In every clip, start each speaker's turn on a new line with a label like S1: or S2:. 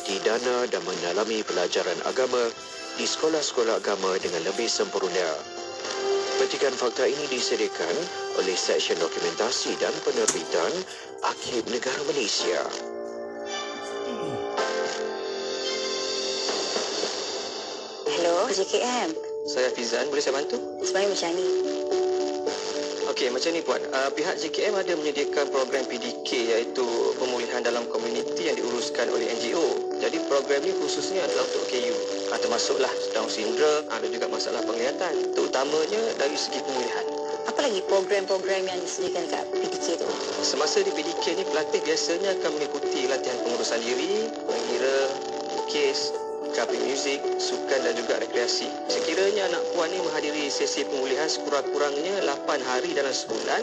S1: mencukupi dana dan mendalami pelajaran agama di sekolah-sekolah agama dengan lebih sempurna. Petikan fakta ini disediakan oleh Seksyen Dokumentasi dan Penerbitan Arkib Negara Malaysia.
S2: Hello, JKM.
S3: Saya Fizan, boleh saya bantu?
S2: Sebenarnya macam ni.
S3: Okey, macam ni Puan. Pihak JKM ada menyediakan program PDK iaitu pemulihan dalam komuniti yang diuruskan oleh NGO. Jadi program ni khususnya adalah untuk KU. Termasuklah Down syndrome dan juga masalah penglihatan. Terutamanya dari segi pemulihan.
S2: Apa lagi program-program yang disediakan kat PDK tu?
S3: Semasa di PDK ni, pelatih biasanya akan mengikuti latihan pengurusan diri, mengira, lukis, kafe muzik, sukan dan juga rekreasi. Sekiranya anak puan ni menghadiri sesi pemulihan sekurang-kurangnya 8 hari dalam sebulan,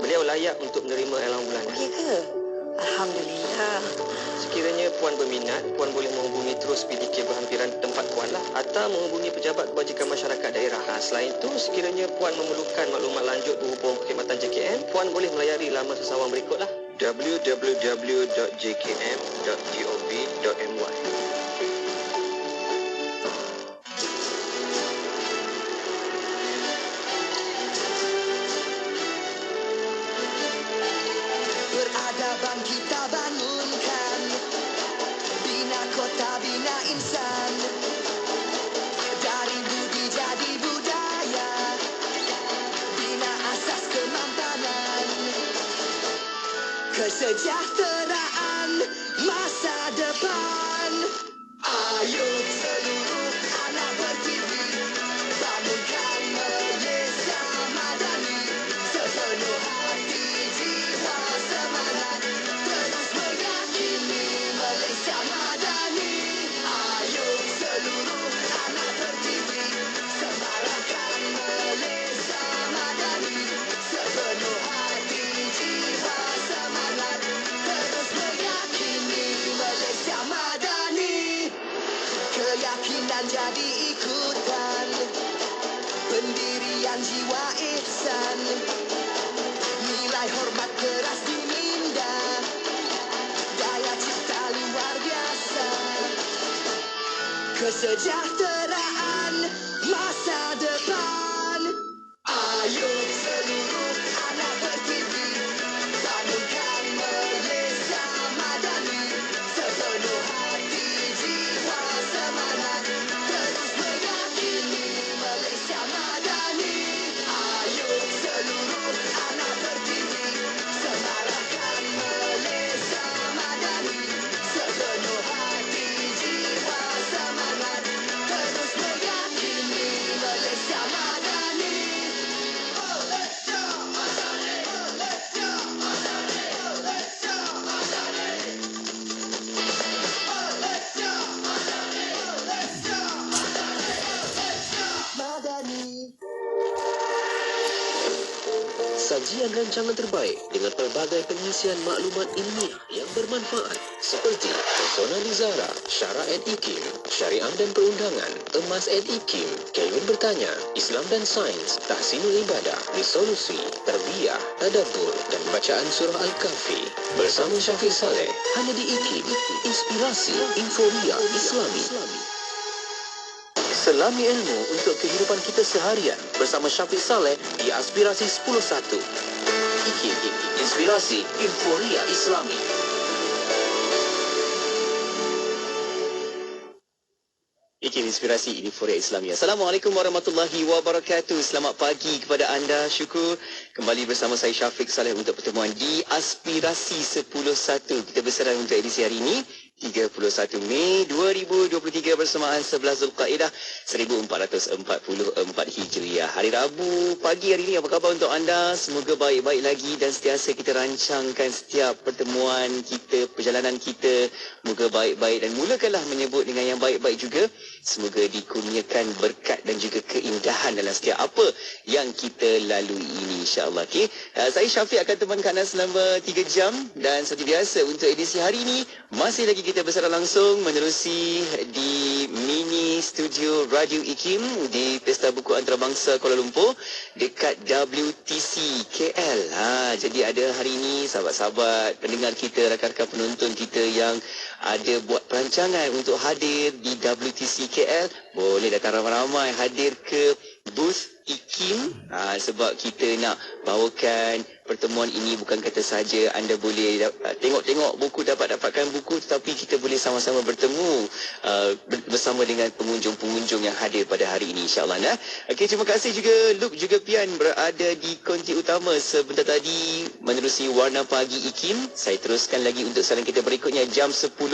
S3: beliau layak untuk menerima alam bulanan.
S2: Ya ke? Alhamdulillah.
S3: Sekiranya puan berminat, puan boleh menghubungi terus PDK berhampiran tempat puan lah, atau menghubungi pejabat kebajikan masyarakat daerah. Selain itu, sekiranya puan memerlukan maklumat lanjut berhubung perkhidmatan JKM, puan boleh melayari laman sesawang berikutlah: www.jkm.gov.my.
S4: Peradaban kita bangunkan, bina kota, bina insan. Dari budi jadi budaya, bina asas kemampanan. Kesejahteraan masa depan. Ayo seluruh anak berdiri, bangunkan Malaysia madani. Sepenuh hati, jiwa, semangat, terus meyakini Malaysia madani. Ayo seluruh anak berdiri, semarakkan Malaysia madani. Sepenuh hati, jiwa, semangat, terus meyakini Malaysia madani. Keyakinan jadi ikutan, pendirian jiwa ihsan, nilai hormat keras diminda, daya cipta luar biasa. Kesejahteraan masa depan. Ayo seluruh anak berdiri, bangunkan Malaysia madani. Sepenuh hati, jiwa, semangat, terus meyakini Malaysia madani. Ayo seluruh anak berdiri, semarakkan Malaysia madani. Sepenuh hati, jiwa, semangat, terus meyakini Malaysia madani. Malaysia madani, Malaysia madani, Malaysia madani. Malaysia madani, Malaysia madani.
S1: Sajian rancangan terbaik dengan pelbagai pengisian maklumat ilmiah yang bermanfaat seperti Pesona Nizara, Syara & Ikim, Syariah dan Perundangan, Emas & Ikim, Kelvin Bertanya, Islam dan Sains, Tahsinul Ibadah, Resolusi, Tarbiyah, Tadabbur dan Bacaan Surah Al-Kahfi. Bersama Syafiq Saleh, hanya di Ikim, Inspirasi Inforia Islami. Selami ilmu untuk kehidupan kita seharian bersama Syafiq Saleh di Aspirasi 10.1. IKIM, Inspirasi Inforia Islami. IKIM, Inspirasi Inforia Islami. Assalamualaikum warahmatullahi wabarakatuh. Selamat pagi kepada anda. Syukur kembali bersama saya Syafiq Saleh untuk pertemuan di Aspirasi 10.1. Kita bersama untuk edisi hari ini 31 Mei 2023 bersamaan 11 Zulkaidah 1444 Hijriah. Hari Rabu pagi hari ini, apa khabar untuk anda? Semoga baik-baik lagi dan sentiasa kita rancangkan setiap pertemuan kita, perjalanan kita. Semoga baik-baik dan mulakanlah menyebut dengan yang baik-baik juga. Semoga dikurniakan berkat dan juga keindahan dalam setiap apa yang kita lalui ini, insya-Allah. Okay? Saya Syafiq akan temankan anda selama 3 jam dan seperti biasa untuk edisi hari ini masih lagi kita bersama langsung menerusi di mini studio Radio IKIM di Pesta Buku Antarabangsa Kuala Lumpur dekat WTC KL. Jadi ada hari ini sahabat-sahabat pendengar kita, rakan-rakan penonton kita yang ada buat perancangan untuk hadir di WTC KL, boleh datang ramai-ramai hadir ke booth IKIM, sebab kita nak bawakan pertemuan ini bukan kata saja anda boleh tengok-tengok buku, dapatkan buku, tetapi kita boleh sama-sama bertemu bersama dengan pengunjung-pengunjung yang hadir pada hari ini, insyaAllah. Okey, terima kasih juga Luke juga Pian berada di konti utama sebentar tadi menerusi Warna Pagi IKIM. Saya teruskan lagi untuk saran kita berikutnya. Jam 10.15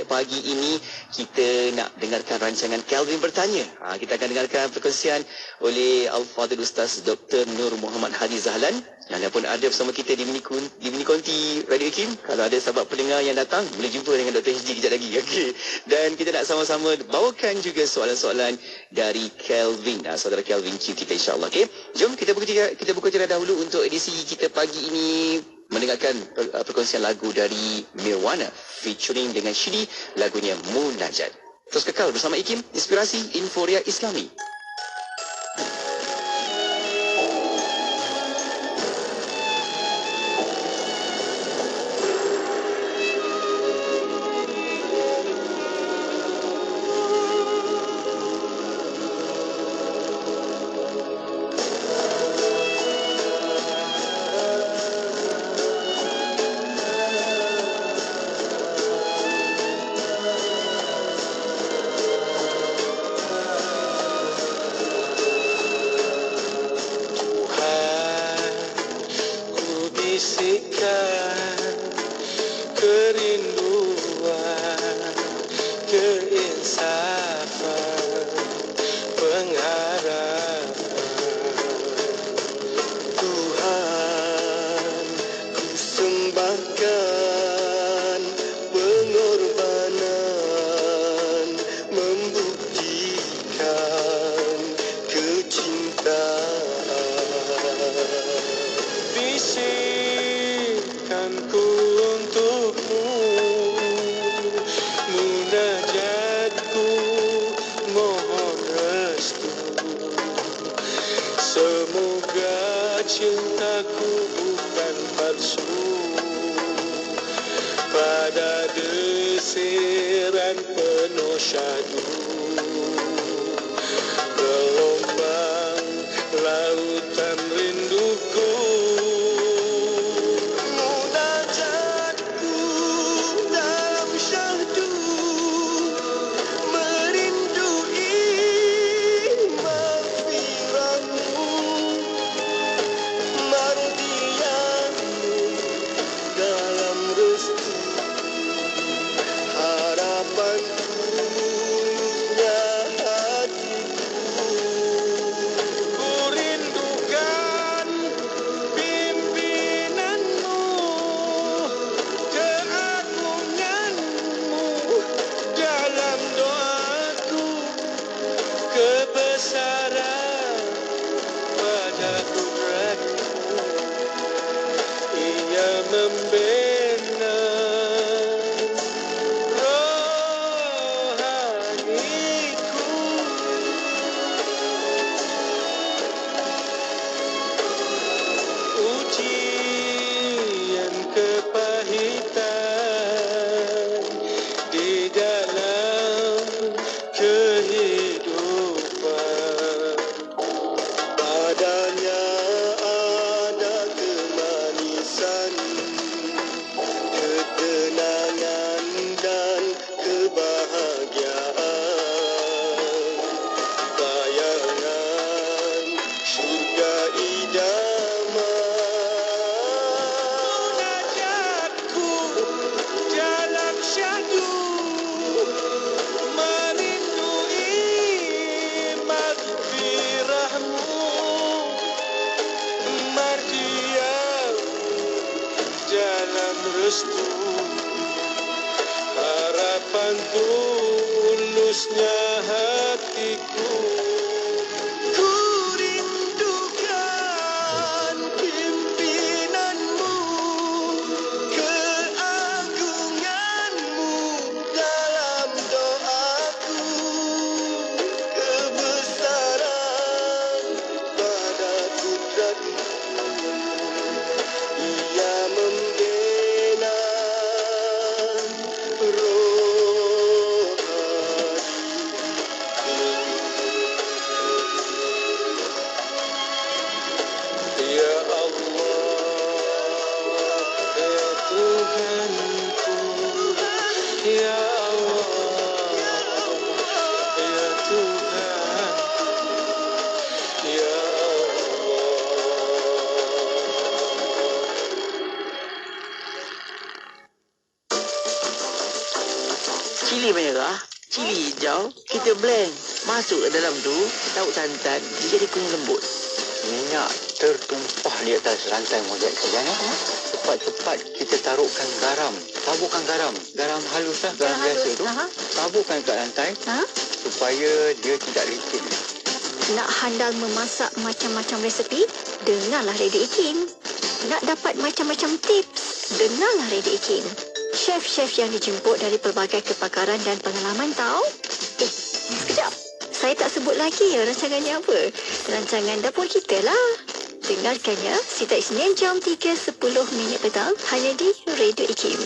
S1: pagi ini kita nak dengarkan rancangan Kelvin Bertanya. Kita akan dengarkan perkongsian oleh Al-Fadhil Ustaz Dr. Nur Muhammad Hadi Zahlan. Anda pun ada bersama kita di mini konti Radio IKIM. Kalau ada sahabat pendengar yang datang, boleh jumpa dengan Dr. HG kejap lagi. Okey. Dan kita nak sama-sama bawakan juga soalan-soalan dari Kelvin, saudara Kelvin Q kita, insyaAllah. Okey. Jom kita buka tirai dahulu untuk edisi kita pagi ini, mendengarkan perkongsian lagu dari Mirwana featuring dengan Shidi, lagunya Munajat. Terus kekal bersama IKIM, Inspirasi Inforia Islami.
S3: Ya Allah, ya Tuhan, ya
S5: Cili merah, cili hijau, kita blend. Masuk ke dalam tu, tahu santan, dia jadi kuning lembut.
S6: Minyak tertumpah di atas rantai mojek saja ni. Cepat-cepat kita taruhkan garam. Taburkan garam. Garam halus lah. Garam biasa tu. Taburkan kat lantai supaya dia tidak licin.
S2: Nak handal memasak macam-macam resepi? Dengarlah Radio Ikim. Nak dapat macam-macam tips? Dengarlah Radio Ikim. Chef-chef yang dijemput dari pelbagai kepakaran dan pengalaman tahu? Sekejap. Saya tak sebut lagi ya rancangannya apa. Rancangan dapur kita lah. Dengarkannya setiap Isnin jam 3.10 petang hanya di Radio Ikim.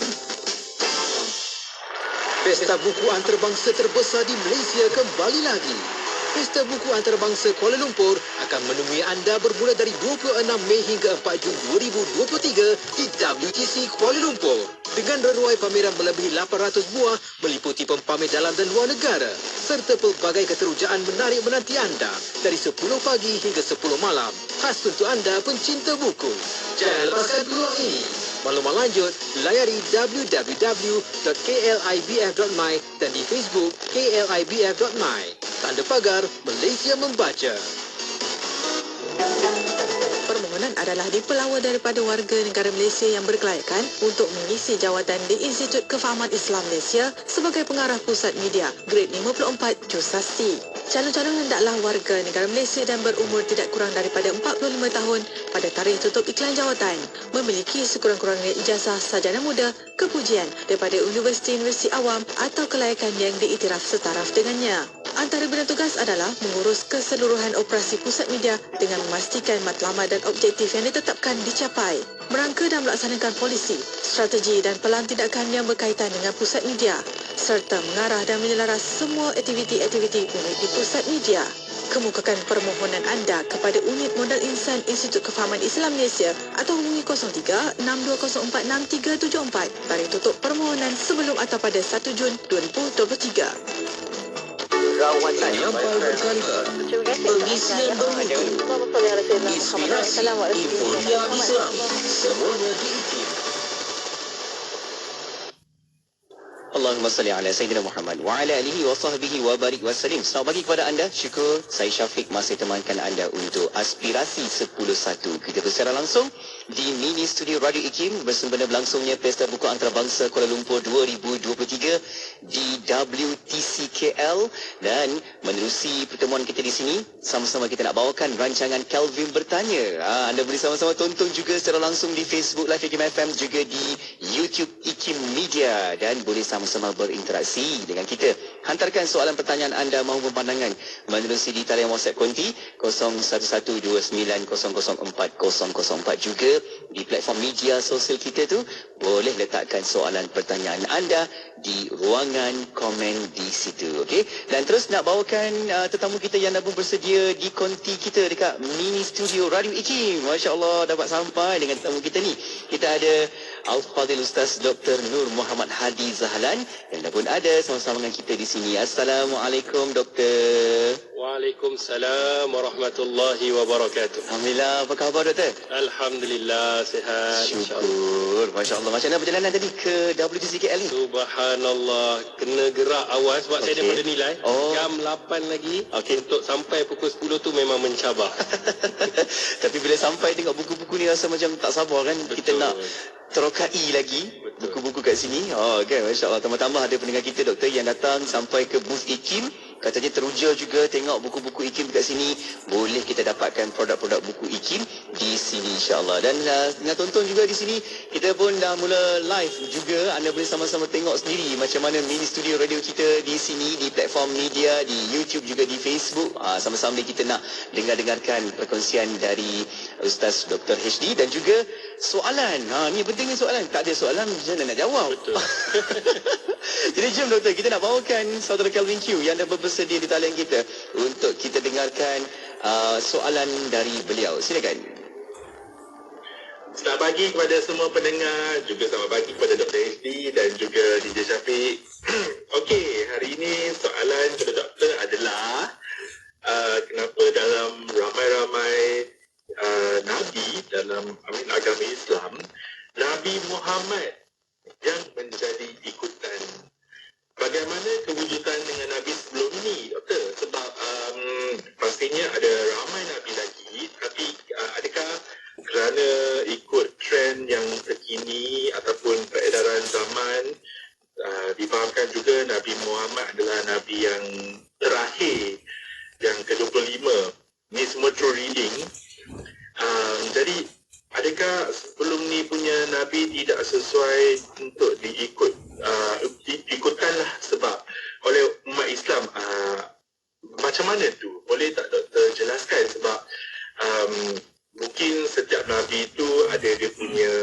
S7: Pesta Buku Antarabangsa terbesar di Malaysia kembali lagi. Pesta Buku Antarabangsa Kuala Lumpur akan menemui anda bermula dari 26 Mei hingga 4 Jun 2023 di WTC Kuala Lumpur. Dengan renuai pameran melebihi 800 buah meliputi pempamer dalam dan luar negara serta pelbagai keterujaan menarik menanti anda dari 10 pagi hingga 10 malam. Khas untuk anda pencinta buku. Jangan lepaskan peluang ini. Maklumat lanjut, layari www.klibf.my dan di Facebook klibf.my. Tanda pagar Malaysia Membaca.
S8: Permohonan adalah dipelawa daripada warga negara Malaysia yang berkelayakan untuk mengisi jawatan di Institut Kefahaman Islam Malaysia sebagai pengarah pusat media grade 54 Jusasti. Calon-calon hendaklah warga negara Malaysia dan berumur tidak kurang daripada 45 tahun pada tarikh tutup iklan jawatan, memiliki sekurang-kurangnya ijazah sarjana muda, kepujian daripada universiti-universiti awam atau kelayakan yang diiktiraf setaraf dengannya. Antara bidang tugas adalah mengurus keseluruhan operasi pusat media dengan memastikan matlamat dan objektif yang ditetapkan dicapai, merangka dan melaksanakan polisi, strategi dan pelan tindakan yang berkaitan dengan pusat media, serta mengarah dan menyelaras semua aktiviti-aktiviti unit di pusat media. Kemukakan permohonan anda kepada Unit Modal Insan Institut Kefahaman Islam Malaysia atau hubungi 03-6204-6374. Tarikh tutup permohonan sebelum atau pada 1 Jun 2023.
S7: Yang berkali pengisian bermutu, inspirasi, informnya Islam, semuanya di Ikim.
S1: Allahumma salli ala Sayyidina Muhammad wa ala alihi wa sahbihi wa barik wa salim. Selamat pagi kepada anda. Syukur saya Syafiq masih temankan anda untuk Aspirasi 10.1. Kita bersiaran langsung di mini studio Radio Ikim bersempena berlangsungnya Pesta Buku Antarabangsa Kuala Lumpur 2023 di WTC KL, dan menerusi pertemuan kita di sini sama-sama kita nak bawakan rancangan Kelvin Bertanya. Anda boleh sama-sama tonton juga secara langsung di Facebook Live Ikim FM, juga di YouTube Ikim Media, dan boleh sama-sama berinteraksi dengan kita. Hantarkan soalan pertanyaan anda maupun pandangan menerusi di talian WhatsApp konti 0112900404, juga di platform media sosial kita tu boleh letakkan soalan pertanyaan anda di ruangan komen di situ. Okey, dan terus nak bawakan tetamu kita yang dah pun bersedia di konti kita dekat mini studio Radio Ikim. Masya-Allah dapat sampai dengan tetamu kita ni. Kita ada Al-Fadhil Ustaz Dr. Nur Muhammad Hadi Zahlan yang dah pun ada sama-sama dengan kita di sini. Assalamualaikum Doktor.
S3: Waalaikumsalam warahmatullahi wabarakatuh.
S1: Alhamdulillah, apa khabar Doktor?
S3: Alhamdulillah, sihat.
S1: Syukur. Masya-Allah. Macam mana perjalanan tadi ke WTC KL ni?
S3: Subhanallah, kena gerak awal sebab saya daripada nilai.
S1: Oh.
S3: Jam 8 lagi.
S1: Okey.
S3: Untuk sampai pukul 10 tu memang mencabar.
S1: Tapi bila sampai tengok buku-buku ni rasa macam tak sabar kan.
S3: Betul.
S1: Kita nak terokai lagi buku-buku kat sini. Okay, masya-Allah. Tambah-tambah ada pendengar kita Doktor yang datang sampai ke booth Ikim. Katanya teruja juga tengok buku-buku Ikim dekat sini. Boleh kita dapatkan produk-produk buku Ikim di sini insya-Allah. Dan dengan tonton juga di sini, kita pun dah mula live juga. Anda boleh sama-sama tengok sendiri macam mana mini studio radio kita di sini, di platform media, di YouTube juga di Facebook. Sama-sama kita nak dengarkan perkongsian dari Ustaz Dr. HD dan juga soalan. Ni pentingnya soalan. Tak ada soalan, macam mana nak jawab?
S3: Betul.
S1: Jadi jom Doktor, kita nak bawakan saudara Kelvin Q yang dah bersedia di talian kita untuk kita dengarkan soalan dari beliau. Silakan.
S9: Selamat pagi kepada semua pendengar, juga selamat pagi kepada Dr. HD dan juga DJ Syafiq. Okey, hari ini soalan kepada doktor adalah kenapa dalam ramai-ramai Nabi dalam agama Islam, Nabi Muhammad yang menjadi ikutan. Bagaimana kewujudan dengan Nabi sebelum ini, doktor? Sebab pastinya ada ramai Nabi lagi, tapi adakah kerana ikut trend yang terkini ataupun peredaran zaman, difahamkan juga Nabi Muhammad adalah Nabi yang terakhir, yang ke-25. Ini semua true reading. Jadi adakah sebelum ni punya Nabi tidak sesuai untuk diikutkanlah sebab oleh umat Islam? Macam mana tu? Boleh tak doktor jelaskan? Sebab mungkin setiap Nabi itu ada dia punya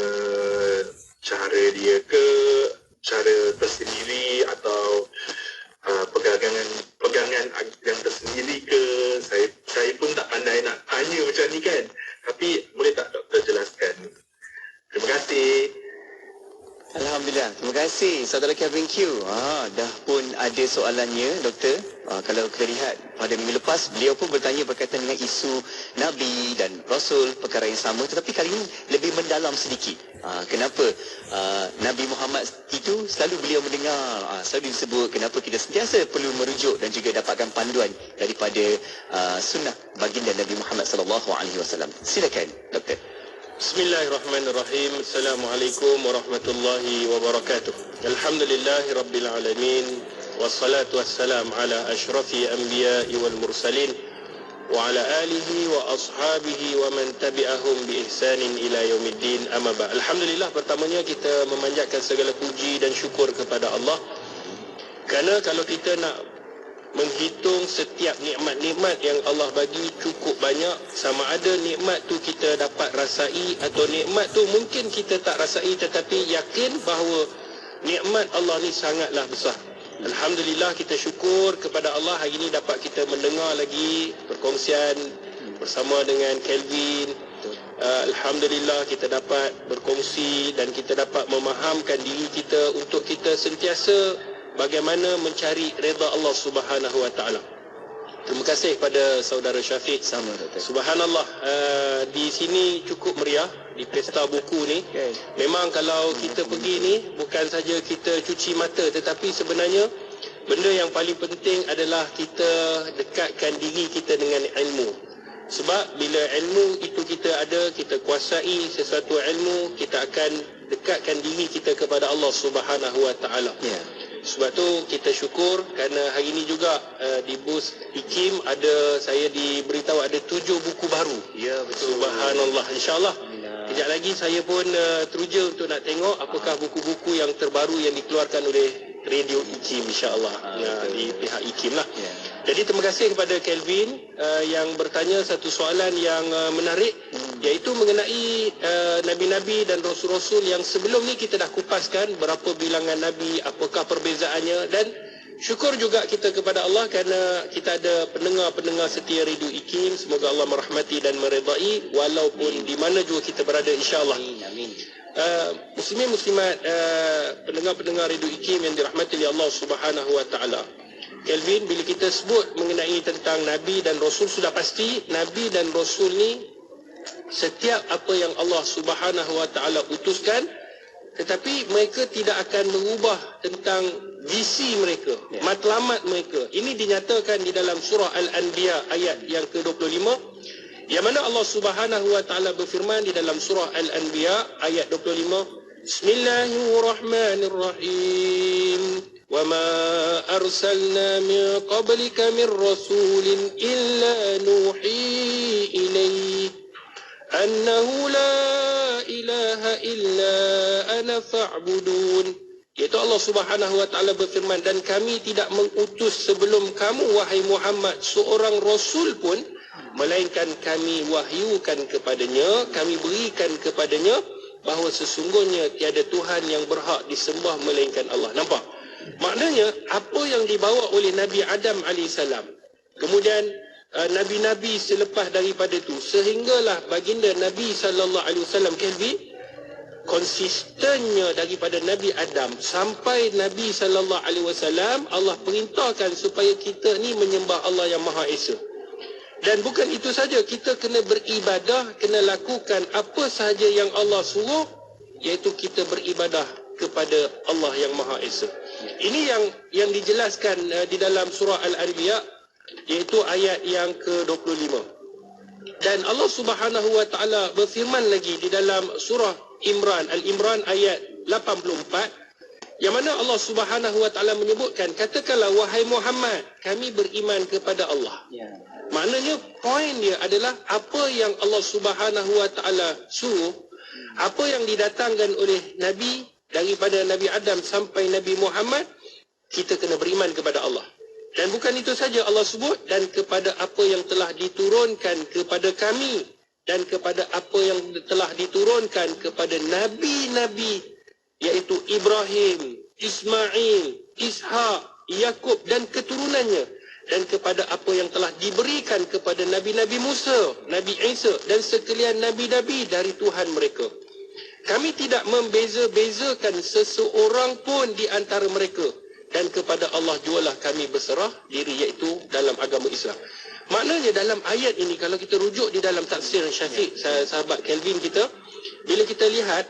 S9: cara dia ke, cara tersendiri atau pegangan yang tersendiri ke. Saya pun tak pandai nak tanya macam ni kan. Tapi boleh tak doktor jelaskan? Terima kasih.
S1: Alhamdulillah. Terima kasih saudara Kevin Q. Dah pun ada soalannya doktor. Kalau kita lihat pada minggu lepas, beliau pun bertanya berkaitan dengan isu Nabi dan Rasul, perkara yang sama, tetapi kali ini lebih mendalam sedikit. Kenapa Nabi Muhammad itu selalu beliau mendengar, selalu disebut kenapa kita sentiasa perlu merujuk dan juga dapatkan panduan daripada sunnah baginda Nabi Muhammad SAW. Silakan doktor.
S10: Bismillahirrahmanirrahim. Assalamualaikum warahmatullahi wabarakatuh. Alhamdulillahi rabbil alamin. Wassalatu wassalam ala ashrafi anbiya'i wal mursalin wa ala alihi wa ashabihi wa man tabi'ahum bi ihsanin ila yaumiddin, amma ba'. Alhamdulillah, pertamanya kita memanjatkan segala puji dan syukur kepada Allah. Kerana kalau kita nak menghitung setiap nikmat-nikmat yang Allah bagi cukup banyak, sama ada nikmat tu kita dapat rasai atau nikmat tu mungkin kita tak rasai, tetapi yakin bahawa nikmat Allah ni sangatlah besar. Alhamdulillah, kita syukur kepada Allah hari ini dapat kita mendengar lagi perkongsian bersama dengan Kelvin. Alhamdulillah, kita dapat berkongsi dan kita dapat memahamkan diri kita untuk kita sentiasa bagaimana mencari redha Allah Subhanahu wa taala. Terima kasih kepada saudara Syafiq.
S1: Sama doktor.
S10: Subhanallah, di sini cukup meriah di pesta buku ni. Memang kalau kita pergi ni bukan saja kita cuci mata, tetapi sebenarnya benda yang paling penting adalah kita dekatkan diri kita dengan ilmu. Sebab bila ilmu itu kita ada, kita kuasai sesuatu ilmu, kita akan dekatkan diri kita kepada Allah Subhanahu wa taala. Sebab tu kita syukur kerana hari ini juga di bus IKIM saya diberitahu ada 7 buku baru.
S1: Ya, betul.
S10: Subhanallah. InsyaAllah kejap lagi saya pun teruja untuk nak tengok apakah buku-buku yang terbaru yang dikeluarkan oleh Radio IKIM, insyaAllah. Di pihak IKIM lah. Jadi terima kasih kepada Kelvin yang bertanya satu soalan yang menarik, iaitu mengenai Nabi-Nabi dan Rasul-Rasul yang sebelum ni kita dah kupaskan berapa bilangan Nabi, apakah perbezaannya, dan syukur juga kita kepada Allah kerana kita ada pendengar-pendengar setia Radio IKIM. Semoga Allah merahmati dan meredai walaupun di mana juga kita berada, insyaAllah.
S1: Amin.
S10: Muslimin muslimat, pendengar-pendengar Radio IKIM yang dirahmati oleh Allah Subhanahu wa taala. Kelvin, bila kita sebut mengenai tentang Nabi dan Rasul, sudah pasti Nabi dan Rasul ni setiap apa yang Allah Subhanahu wa taala utuskan, tetapi mereka tidak akan mengubah tentang visi mereka, matlamat mereka. Ini dinyatakan di dalam surah Al-Anbiya ayat yang ke-25, yang mana Allah Subhanahu wa taala berfirman di dalam surah Al-Anbiya ayat 25, Bismillahirrahmanirrahim. وَمَا أَرْسَلْنَا مِنْ قَبْلِكَ مِنْ رَسُولٍ إِلَّا نُوحِي إِلَيْهِ أَنَّهُ لَا إِلَهَ إِلَّا أَنَا فَاعْبُدُونِ. Iaitu Allah Subhanahu wa taala berfirman, dan kami tidak mengutus sebelum kamu wahai Muhammad seorang rasul pun, melainkan kami wahyukan kepadanya, kami berikan kepadanya bahawa sesungguhnya tiada Tuhan yang berhak disembah melainkan Allah. Nampak? Maknanya apa yang dibawa oleh Nabi Adam AS, kemudian nabi-nabi selepas daripada itu, sehinggalah baginda Nabi sallallahu alaihi wasallam Kelvin konsistennya daripada Nabi Adam sampai Nabi sallallahu alaihi wasallam, Allah perintahkan supaya kita ni menyembah Allah yang Maha Esa. Dan bukan itu saja, kita kena beribadah, kena lakukan apa sahaja yang Allah suruh, iaitu kita beribadah kepada Allah yang Maha Esa. Ini yang dijelaskan di dalam surah Al-Anbiya, iaitu ayat yang ke-25. Dan Allah Subhanahu wa taala berfirman lagi di dalam surah Al-Imran ayat 84, yang mana Allah Subhanahu wa taala menyebutkan, katakanlah wahai Muhammad, kami beriman kepada Allah. Maknanya poin dia adalah apa yang Allah Subhanahu wa taala suruh, apa yang didatangkan oleh Nabi daripada Nabi Adam sampai Nabi Muhammad, kita kena beriman kepada Allah. Dan bukan itu saja, Allah sebut, dan kepada apa yang telah diturunkan kepada kami, dan kepada apa yang telah diturunkan kepada nabi-nabi, iaitu Ibrahim, Ismail, Ishak, Yakub dan keturunannya, dan kepada apa yang telah diberikan kepada Nabi-Nabi Musa, Nabi Isa dan sekalian Nabi-Nabi dari Tuhan mereka. Kami tidak membeza-bezakan seseorang pun di antara mereka, dan kepada Allah jualah kami berserah diri, iaitu dalam agama Islam. Maknanya dalam ayat ini, kalau kita rujuk di dalam tafsir Syafiq, sahabat Kelvin kita, bila kita lihat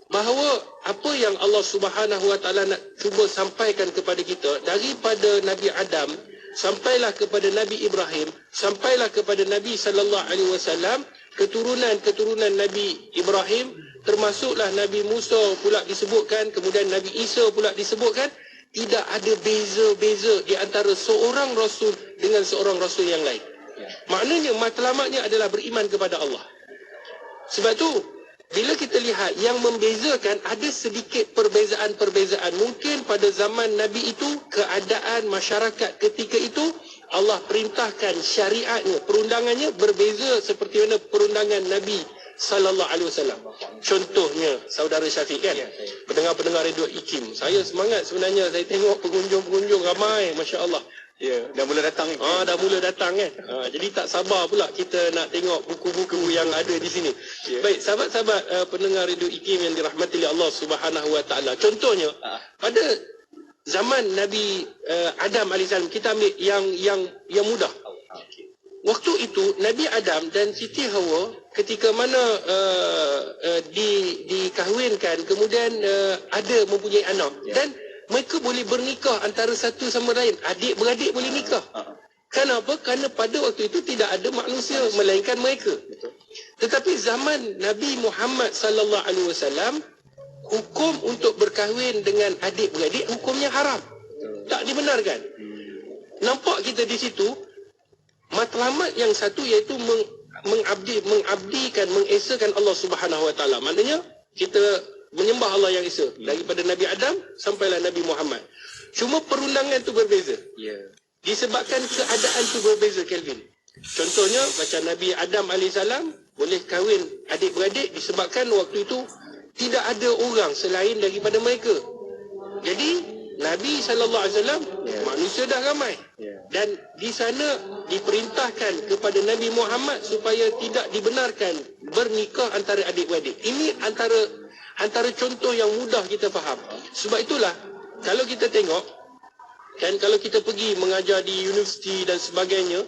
S10: bahawa apa yang Allah Subhanahu wa taala nak cuba sampaikan kepada kita, daripada Nabi Adam sampailah kepada Nabi Ibrahim, sampailah kepada Nabi sallallahu alaihi wasallam, keturunan Nabi Ibrahim, termasuklah Nabi Musa pula disebutkan, kemudian Nabi Isa pula disebutkan. Tidak ada beza-beza di antara seorang rasul dengan seorang rasul yang lain. Maknanya matlamatnya adalah beriman kepada Allah. Sebab tu bila kita lihat yang membezakan, ada sedikit perbezaan-perbezaan. Mungkin pada zaman Nabi itu, keadaan masyarakat ketika itu, Allah perintahkan syariatnya, perundangannya berbeza seperti mana perundangan Nabi sallallahu alaihi wasallam. Contohnya saudara Syafiq kan, pendengar-pendengar radio IKIM, saya semangat sebenarnya, saya tengok pengunjung-pengunjung ramai, masya-Allah.
S6: Ya, dah mula datang.
S10: Dah mula datang kan. Jadi tak sabar pula kita nak tengok buku-buku yang ada di sini. Baik, sahabat-sahabat pendengar radio IKIM yang dirahmati oleh Allah Subhanahu wa taala. Contohnya pada zaman Nabi Adam alaihissalam, kita ambil yang mudah. Waktu itu Nabi Adam dan Siti Hawa ketika mana dikahwinkan, kemudian ada mempunyai anak, dan mereka boleh bernikah antara satu sama lain, adik-beradik boleh nikah. Kenapa? Kerana pada waktu itu tidak ada manusia melainkan mereka. Tetapi zaman Nabi Muhammad sallallahu alaihi wasallam, hukum untuk berkahwin dengan adik-beradik hukumnya haram, tak dibenarkan. Nampak kita di situ matlamat yang satu, iaitu mengabdikan, mengesakan Allah Subhanahu wa taala. Maknanya kita menyembah Allah yang Esa daripada Nabi Adam sampailah Nabi Muhammad. Cuma perundangan tu berbeza. Disebabkan keadaan tu berbeza, Kelvin. Contohnya macam Nabi Adam alaihissalam boleh kahwin adik-beradik disebabkan waktu itu tidak ada orang selain daripada mereka. Jadi Nabi sallallahu alaihi wasallam, manusia dah ramai. Dan di sana diperintahkan kepada Nabi Muhammad supaya tidak dibenarkan bernikah antara adik-beradik. Ini antara contoh yang mudah kita faham. Sebab itulah kalau kita tengok, dan kalau kita pergi mengajar di universiti dan sebagainya,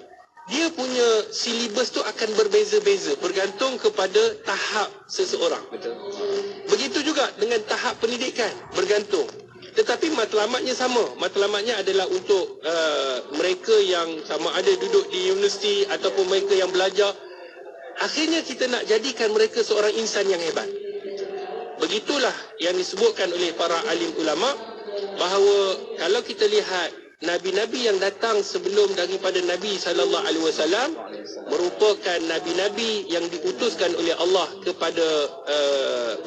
S10: dia punya silibus tu akan berbeza-beza bergantung kepada tahap seseorang. Begitu juga dengan tahap pendidikan, bergantung. Tetapi matlamatnya sama. Matlamatnya adalah untuk mereka yang sama ada duduk di universiti ataupun mereka yang belajar. Akhirnya kita nak jadikan mereka seorang insan yang hebat. Begitulah yang disebutkan oleh para alim ulama, bahawa kalau kita lihat nabi-nabi yang datang sebelum daripada Nabi sallallahu alaihi wasallam merupakan nabi-nabi yang diutuskan oleh Allah kepada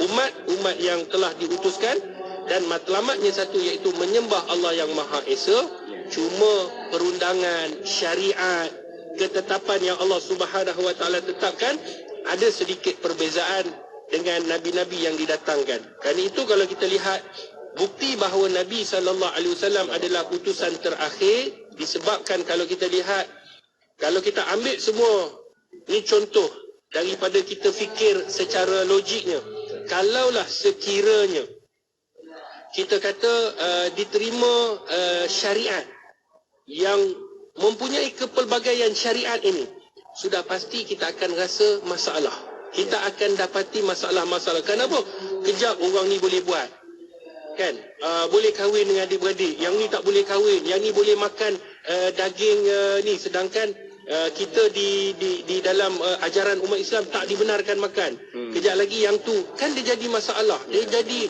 S10: umat yang telah diutuskan, dan matlamatnya satu, iaitu menyembah Allah yang Maha Esa. Cuma perundangan, syariat, ketetapan yang Allah Subhanahu wa taala tetapkan ada sedikit perbezaan dengan nabi-nabi yang didatangkan. Kerana itu kalau kita lihat bukti bahawa Nabi sallallahu alaihi wasallam adalah utusan terakhir, disebabkan kalau kita lihat Kalau kita ambil semua, ni contoh daripada kita fikir secara logiknya. Kalaulah sekiranya kita kata diterima syariat yang mempunyai kepelbagaian syariat ini, sudah pasti kita akan rasa masalah. Kita akan dapati masalah-masalah. Kenapa? Kejap orang ni boleh buat, kan? Boleh kahwin dengan adik-beradik, yang ni tak boleh kahwin, yang ni boleh makan daging ni, sedangkan kita di dalam ajaran umat Islam tak dibenarkan makan. Kejap lagi yang tu, kan dia jadi masalah, dia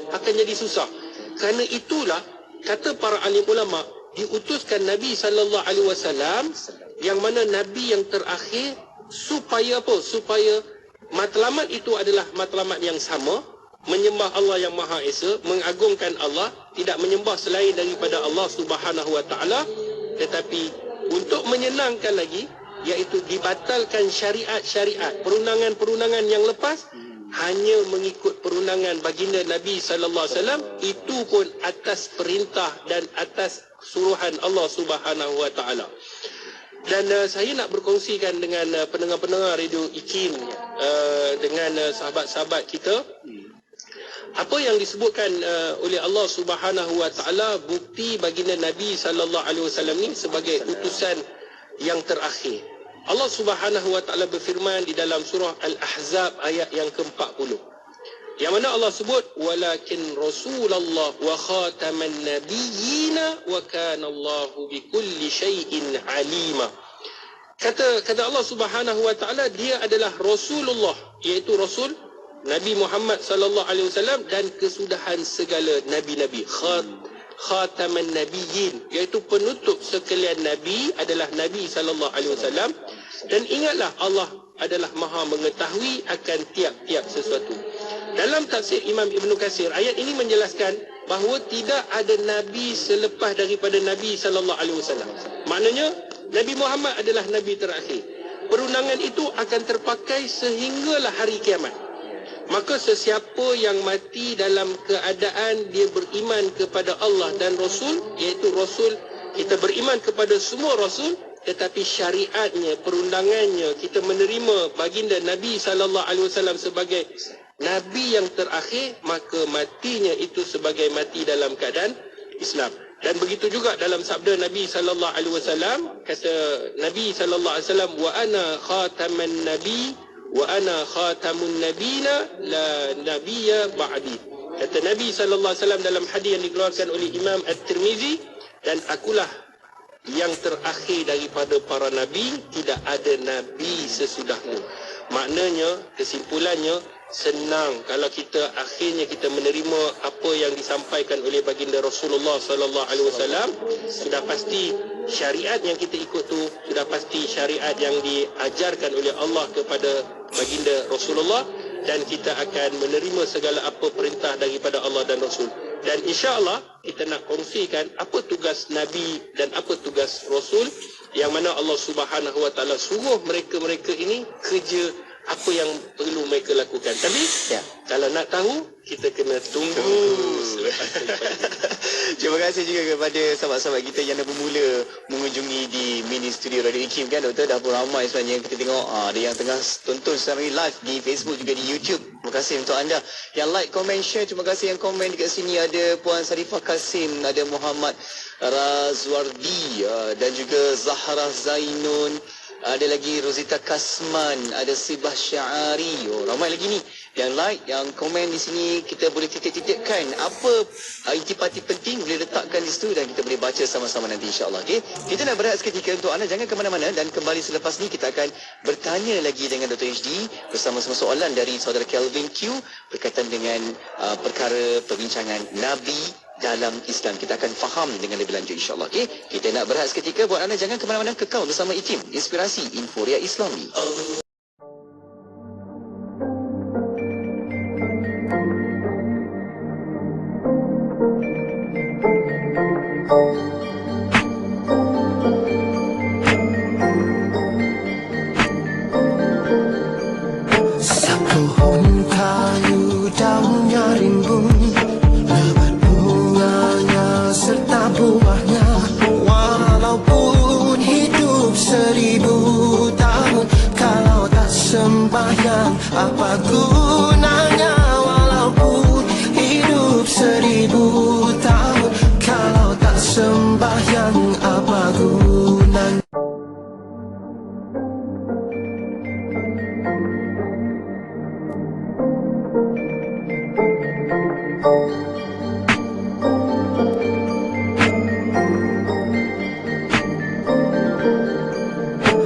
S10: akan jadi susah. Kerana itulah kata para alim ulama, diutuskan Nabi SAW, yang mana Nabi yang terakhir, supaya apa? Supaya matlamat itu adalah matlamat yang sama, menyembah Allah yang Maha Esa, mengagungkan Allah, tidak menyembah selain daripada Allah Subhanahu Wa Taala, tetapi untuk menyenangkan lagi, iaitu dibatalkan syariat-syariat, perundangan-perundangan yang lepas, hanya mengikut perundangan baginda Nabi sallallahu alaihi wasallam, itu pun atas perintah dan atas suruhan Allah Subhanahu Wa Taala. Dan saya nak berkongsikan dengan pendengar-pendengar Radio IKIM, dengan sahabat-sahabat kita, apa yang disebutkan oleh Allah Subhanahu Wa Taala, bukti baginda Nabi sallallahu alaihi wasallam ni sebagai utusan yang terakhir. Allah Subhanahu Wa Taala berfirman di dalam surah Al-Ahzab ayat yang ke-40, yang mana Allah sebut, walakin Rasulullah wa khataman nabiyyina wa kana Allahu bikulli syai'in alima. Kata Allah Subhanahu Wa Taala, dia adalah Rasulullah, iaitu Rasul Nabi Muhammad sallallahu alaihi wasallam, dan kesudahan segala nabi-nabi. Khataman nabiyyin, iaitu penutup sekalian nabi adalah Nabi sallallahu alaihi wasallam. Dan ingatlah, Allah adalah Maha mengetahui akan tiap-tiap sesuatu. Dalam tafsir Imam Ibn Katsir, ayat ini menjelaskan bahawa tidak ada nabi selepas daripada Nabi sallallahu alaihi wasallam. Maknanya Nabi Muhammad adalah nabi terakhir. Perundangan itu akan terpakai sehinggalah hari kiamat. Maka sesiapa yang mati dalam keadaan dia beriman kepada Allah dan Rasul, iaitu Rasul, kita beriman kepada semua Rasul, tetapi syariatnya, perundangannya, kita menerima baginda Nabi sallallahu alaihi wasallam sebagai nabi yang terakhir, maka matinya itu sebagai mati dalam keadaan Islam. Dan begitu juga dalam sabda Nabi sallallahu alaihi wasallam, kata Nabi sallallahu alaihi wasallam, wa ana khataman nabi wa ana khatamun nabiyina la nabiyya ba'di. Kata Nabi sallallahu alaihi wasallam dalam hadis yang dikeluarkan oleh Imam At-Tirmizi, dan akulah yang terakhir daripada para nabi, tidak ada nabi sesudahku. Maknanya, kesimpulannya, senang kalau kita akhirnya kita menerima apa yang disampaikan oleh baginda Rasulullah sallallahu alaihi wasallam. Sudah pasti syariat yang kita ikut tu sudah pasti syariat yang diajarkan oleh Allah kepada baginda Rasulullah, dan kita akan menerima segala apa perintah daripada Allah dan Rasul. Dan insya-Allah kita nak kongsikan apa tugas Nabi dan apa tugas Rasul, yang mana Allah Subhanahu Wa Taala suruh mereka-mereka ini kerja apa yang perlu mereka lakukan. Tapi kalau nak tahu, kita kena tunggu selepas daripada.
S1: Terima kasih juga kepada sahabat-sahabat kita yang dah bermula mengunjungi di mini studio Radio IKIM, kan Doktor? Dah pun ramai sebenarnya yang kita tengok. Ada yang tengah tonton secara live di Facebook, juga di YouTube. Terima kasih untuk anda yang like, komen, share. Terima kasih yang komen dekat sini. Ada Puan Sarifah Kasim, ada Muhammad Razwardi, dan juga Zahra Zainun. Ada lagi Rosita Kasman, ada Sibah Syari. Ramai lagi ni yang like, yang komen di sini. Kita boleh titik-titikkan apa intipati penting, boleh letakkan di situ dan kita boleh baca sama-sama nanti, insya-Allah. Okey, kita nak berehat seketika untuk anda, jangan ke mana-mana, dan kembali selepas ni kita akan bertanya lagi dengan Dr. HD bersama-sama soalan dari saudara Kelvin Q berkaitan dengan perkara perbincangan Nabi dalam Islam. Kita akan faham dengan lebih lanjut, insya-Allah. Okey, kita nak berehat seketika. Buat anda jangan ke mana-mana, kekal bersama IKIM, Inspirasi Inforia Islami.
S4: Satu kayu daunnya rimbun, lebat bunganya serta buahnya. Walaupun hidup seribu Apa gunanya walaupun hidup 1000 tahun, kalau tak sembahyang apa gunanya?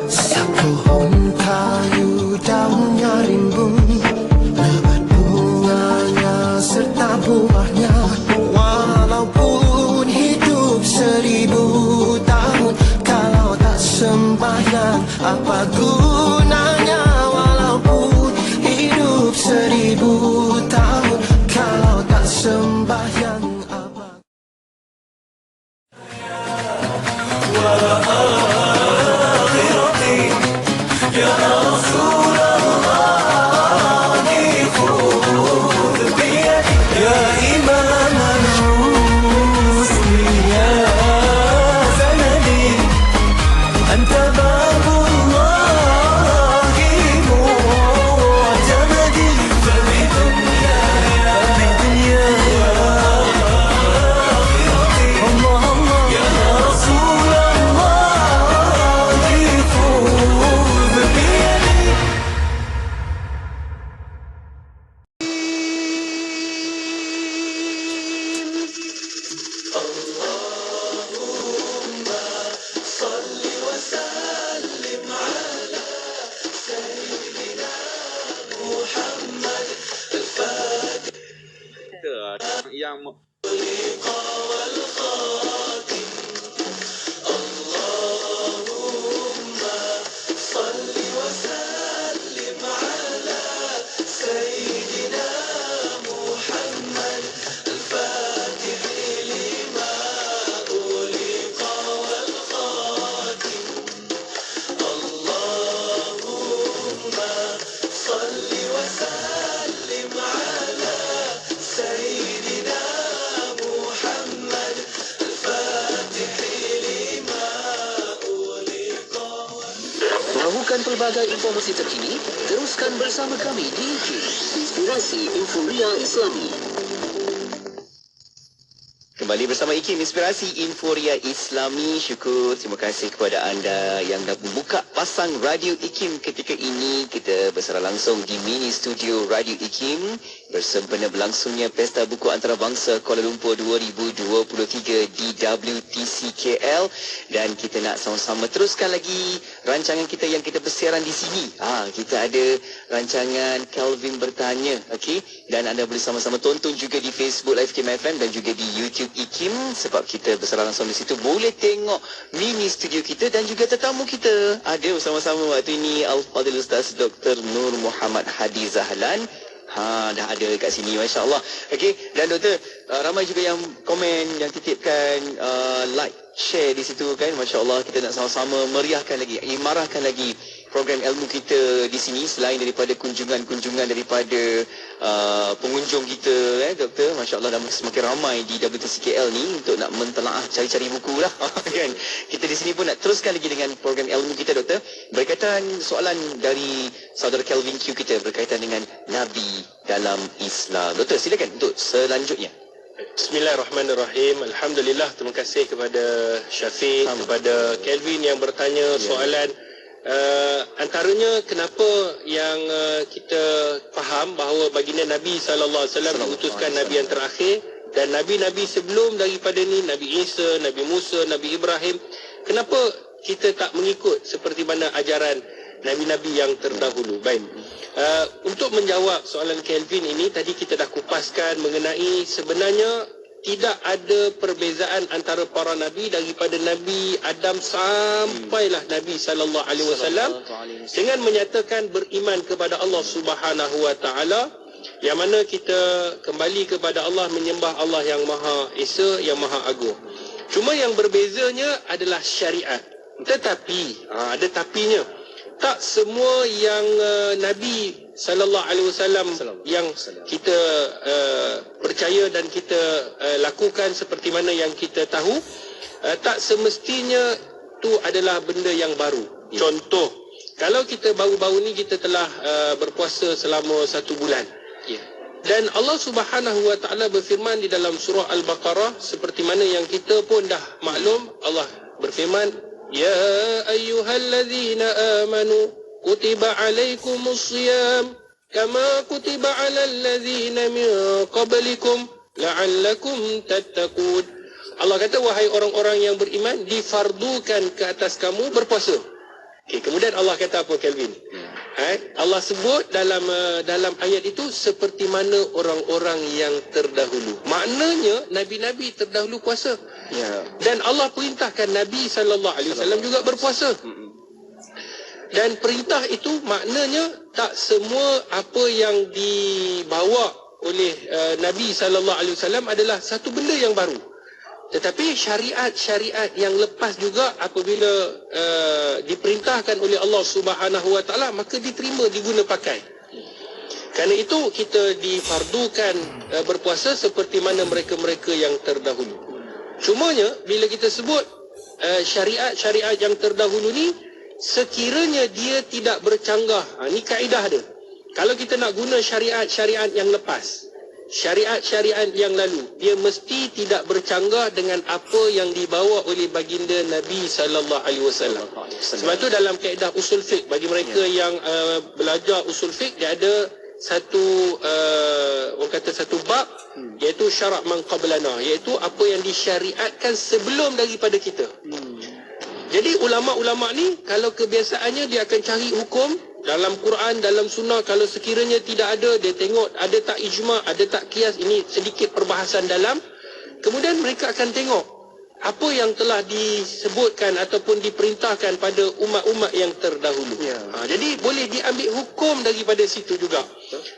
S4: Sepohon kayu daunnya rimbun, lebat bunganya serta buahnya. Walaupun hidup 1000 tahun, kalau tak sembahyang apa gunanya? Walaupun hidup 1000 tahun, kalau tak sembahyang apa?
S11: yang
S7: Mahukan pelbagai informasi terkini? Teruskan bersama kami di Inspirasi Inforia Islami.
S1: Kembali bersama IKIM Inspirasi Inforia Islami. Syukur, terima kasih kepada anda yang dah membuka pasang radio IKIM ketika ini. Kita bersara langsung di mini studio radio IKIM bersempena berlangsungnya Pesta Buku Antarabangsa Kuala Lumpur 2023 di WTC KL, dan kita nak sama-sama teruskan lagi rancangan kita yang kita bersiaran di sini. Kita ada rancangan Kelvin Bertanya, okey, dan anda boleh sama-sama tonton juga di Facebook Live IKIM FM dan juga di YouTube IKIM, sebab kita bersara langsung di situ. Boleh tengok mini studio kita dan juga tetamu kita ada bersama-sama waktu ini Al-Fadhil Ustaz Dr. Nur Muhammad Hadi Zahlan. Dah ada kat sini, Masya Allah. Okey, dan Doktor, ramai juga yang komen, yang titipkan like, share di situ kan. Masya Allah, kita nak sama-sama meriahkan lagi, imarahkan lagi program ilmu kita di sini, selain daripada kunjungan-kunjungan daripada pengunjung kita, Doktor. Masya Allah, dah semakin ramai di WTC KL ni untuk nak mentelaah, cari-cari buku lah kan. Kita di sini pun nak teruskan lagi dengan program ilmu kita, Doktor. Berkaitan soalan dari saudara Kelvin Q kita berkaitan dengan Nabi dalam Islam. Doktor, silakan untuk selanjutnya.
S10: Bismillahirrahmanirrahim. Alhamdulillah, terima kasih kepada Syafiq, kepada Kelvin yang bertanya soalan. Antaranya kenapa yang kita faham bahawa baginda Nabi SAW diutuskan Nabi yang terakhir, dan Nabi-Nabi sebelum daripada ni, Nabi Isa, Nabi Musa, Nabi Ibrahim, kenapa kita tak mengikut seperti mana ajaran Nabi-Nabi yang terdahulu? Baik, untuk menjawab soalan Kelvin ini, tadi kita dah kupaskan mengenai sebenarnya tidak ada perbezaan antara para Nabi daripada Nabi Adam sampailah Nabi SAW dengan menyatakan beriman kepada Allah Subhanahu Wa Taala, yang mana kita kembali kepada Allah, menyembah Allah yang Maha Esa, yang Maha Agung. Cuma yang berbezanya adalah syariat. Tetapi ada tapinya. Tak semua yang Nabi sallallahu alaihi wasallam yang kita percaya dan kita lakukan seperti mana yang kita tahu, tak semestinya tu adalah benda yang baru. Contoh, Kalau kita baru-baru ni kita telah berpuasa selama 1 bulan. Dan Allah Subhanahu wa taala berfirman di dalam surah Al-Baqarah seperti mana yang kita pun dah maklum, Allah berfirman, ya ayyuhallazina amanu kutiba alaikumus shiyam kama kutiba alal ladzina min qablikum la'allakum tattaqun. Allah kata, wahai orang-orang yang beriman, difardukan ke atas kamu berpuasa. Kemudian Allah kata apa, Kelvin? Allah sebut dalam ayat itu seperti mana orang-orang yang terdahulu. Maknanya nabi-nabi terdahulu puasa. Dan Allah perintahkan Nabi SAW juga berpuasa. Dan perintah itu maknanya tak semua apa yang dibawa oleh Nabi SAW adalah satu benda yang baru. Tetapi syariat-syariat yang lepas juga apabila diperintahkan oleh Allah Subhanahu wa taala, maka diterima, diguna pakai. Kerana itu kita difardukan berpuasa seperti mana mereka-mereka yang terdahulu. Cumanya bila kita sebut syariat-syariat yang terdahulu ni, sekiranya dia tidak bercanggah, ni kaedah dia. Kalau kita nak guna syariat-syariat yang lepas, syariat-syariat yang lalu, dia mesti tidak bercanggah dengan apa yang dibawa oleh baginda Nabi SAW. Sebab tu dalam kaedah usul fiqh, bagi mereka yang belajar usul fiqh, dia ada orang kata satu bab, iaitu syarak man qablana, iaitu apa yang disyariatkan sebelum daripada kita. Jadi ulama-ulama ni kalau kebiasaannya dia akan cari hukum dalam Quran, dalam sunnah. Kalau sekiranya tidak ada, dia tengok ada tak ijma', ada tak qiyas. Ini sedikit perbahasan dalam. Kemudian mereka akan tengok apa yang telah disebutkan ataupun diperintahkan pada umat-umat yang terdahulu. Jadi boleh diambil hukum daripada situ juga.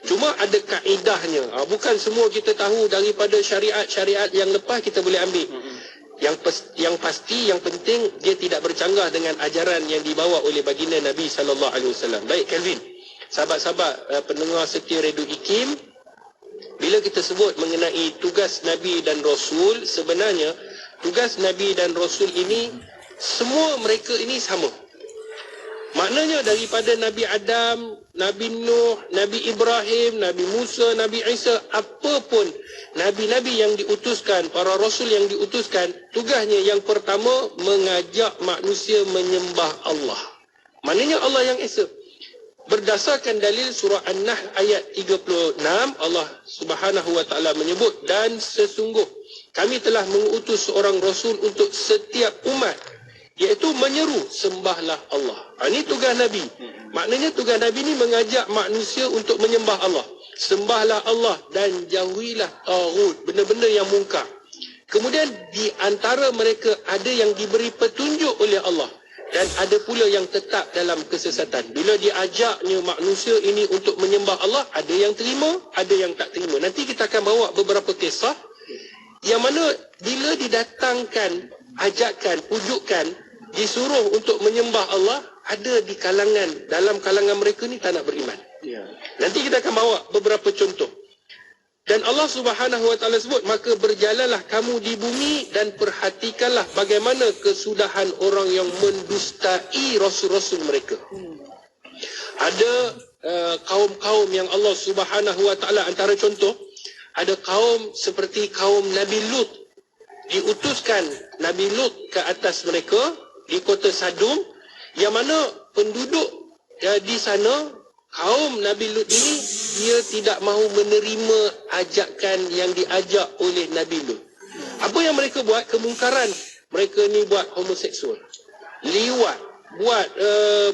S10: Cuma ada kaedahnya. Bukan semua kita tahu daripada syariat-syariat yang lepas kita boleh ambil. Yang pasti, yang penting, dia tidak bercanggah dengan ajaran yang dibawa oleh baginda Nabi SAW. Baik, Kelvin, sahabat-sahabat pendengar setia Radio IKIM, bila kita sebut mengenai tugas Nabi dan Rasul, sebenarnya tugas Nabi dan Rasul ini, semua mereka ini sama. Maknanya daripada Nabi Adam, Nabi Nuh, Nabi Ibrahim, Nabi Musa, Nabi Isa, apapun Nabi-Nabi yang diutuskan, para Rasul yang diutuskan, tugasnya yang pertama mengajak manusia menyembah Allah. Maknanya Allah yang Esa. Berdasarkan dalil surah An-Nahl ayat 36, Allah Subhanahu wa taala menyebut, dan sesungguh kami telah mengutus seorang Rasul untuk setiap umat, iaitu menyeru sembahlah Allah. Ini tugas Nabi. Maknanya tugas Nabi ni mengajak manusia untuk menyembah Allah. Sembahlah Allah dan jauhilah taghut, benda-benda yang mungkar. Kemudian di antara mereka ada yang diberi petunjuk oleh Allah dan ada pula yang tetap dalam kesesatan. Bila diajaknya manusia ini untuk menyembah Allah, ada yang terima, ada yang tak terima. Nanti kita akan bawa beberapa kisah yang mana bila didatangkan ajakan, pujukan, disuruh untuk menyembah Allah, ada di kalangan, dalam kalangan mereka ni tak nak beriman. Nanti kita akan bawa beberapa contoh. Dan Allah Subhanahu wa taala sebut, maka berjalanlah kamu di bumi dan perhatikanlah bagaimana kesudahan orang yang mendustai rasul-rasul mereka. Ada kaum-kaum yang Allah Subhanahu wa taala, antara contoh, ada kaum seperti kaum Nabi Lut. Diutuskan Nabi Lut ke atas mereka di kota Sadum, yang mana penduduk di sana, kaum Nabi Lut ini, dia tidak mahu menerima ajakan yang diajak oleh Nabi Lut. Apa yang mereka buat? Kemungkaran. Mereka ni buat homoseksual, liwat, buat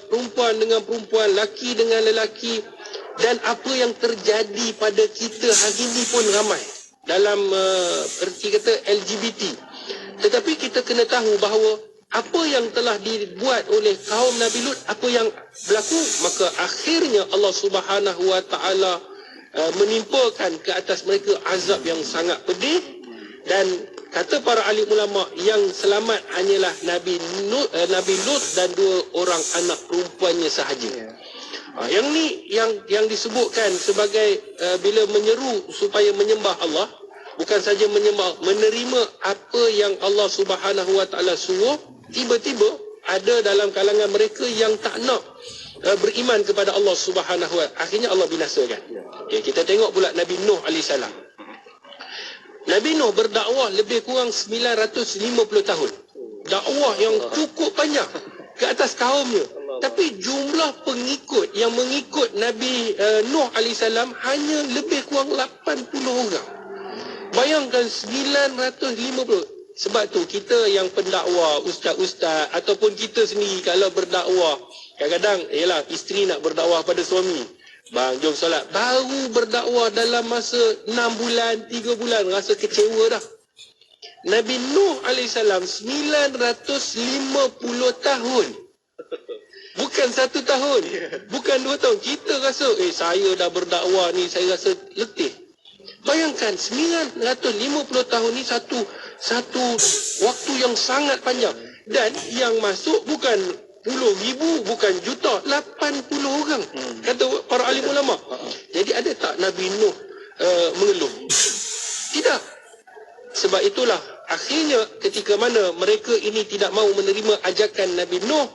S10: perempuan dengan perempuan, laki dengan lelaki. Dan apa yang terjadi pada kita hari ini pun ramai dalam erti kata LGBT. Tetapi kita kena tahu bahawa apa yang telah dibuat oleh kaum Nabi Lut, apa yang berlaku, maka akhirnya Allah Subhanahu wa taala menimpakan ke atas mereka azab yang sangat pedih. Dan kata para alim ulama, yang selamat hanyalah Nabi Lut dan 2 orang anak perempuannya sahaja. Yang ni yang disebutkan sebagai bila menyeru supaya menyembah Allah, bukan saja menyembah, menerima apa yang Allah Subhanahu wa taala suruh. Tiba-tiba ada dalam kalangan mereka yang tak nak beriman kepada Allah Subhanahu wa taala. Akhirnya Allah binasakan. Okay, kita tengok pula Nabi Nuh alaihissalam. Nabi Nuh berdakwah lebih kurang 950 tahun. Dakwah yang cukup panjang ke atas kaumnya. Tapi jumlah pengikut yang mengikut Nabi Nuh alaihissalam hanya lebih kurang 80 orang. Bayangkan 950. Sebab tu kita yang pendakwa, ustaz-ustaz ataupun kita sendiri kalau berdakwah, kadang-kadang ialah isteri nak berdakwah pada suami. Bang, jom solat. Baru berdakwah dalam masa 6 bulan, 3 bulan rasa kecewa dah. Nabi Nuh alaihissalam 950 tahun. Bukan 1 tahun, bukan 2 tahun. Kita rasa, saya dah berdakwah ni, saya rasa letih. Bayangkan 950 tahun ni satu waktu yang sangat panjang. Dan yang masuk bukan puluh ribu, bukan juta, 80 orang. Kata para alim ulama. Jadi ada tak Nabi Nuh mengeluh? Tidak. Sebab itulah akhirnya ketika mana mereka ini tidak mahu menerima ajakan Nabi Nuh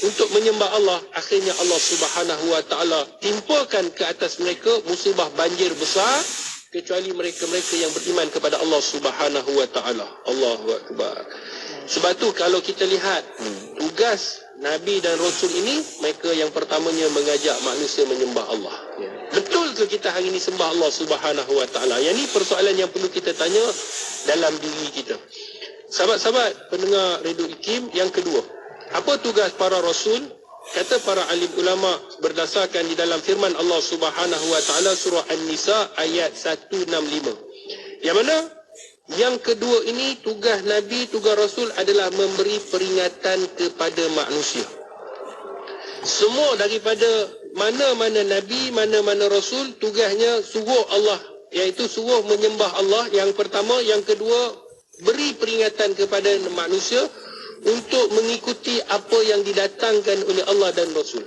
S10: untuk menyembah Allah, akhirnya Allah Subhanahu wa taala timpakan ke atas mereka musibah banjir besar, kecuali mereka-mereka yang beriman kepada Allah Subhanahu wa taala. Allahu akbar. Sebab tu kalau kita lihat tugas Nabi dan Rasul ini, mereka yang pertamanya mengajak manusia menyembah Allah. Betul ke kita hari ini sembah Allah Subhanahu wa taala? Yang ni persoalan yang perlu kita tanya dalam diri kita. Sahabat-sahabat pendengar Radio IKIM, yang kedua, apa tugas para rasul? Kata para alim ulama berdasarkan di dalam firman Allah Subhanahu wa taala surah An-Nisa ayat 165. Yang mana yang kedua ini tugas Nabi, tugas Rasul adalah memberi peringatan kepada manusia. Semua daripada mana-mana Nabi, mana-mana Rasul, tugasnya suruh Allah, iaitu suruh menyembah Allah yang pertama. Yang kedua, beri peringatan kepada manusia untuk mengikuti apa yang didatangkan oleh Allah dan Rasul.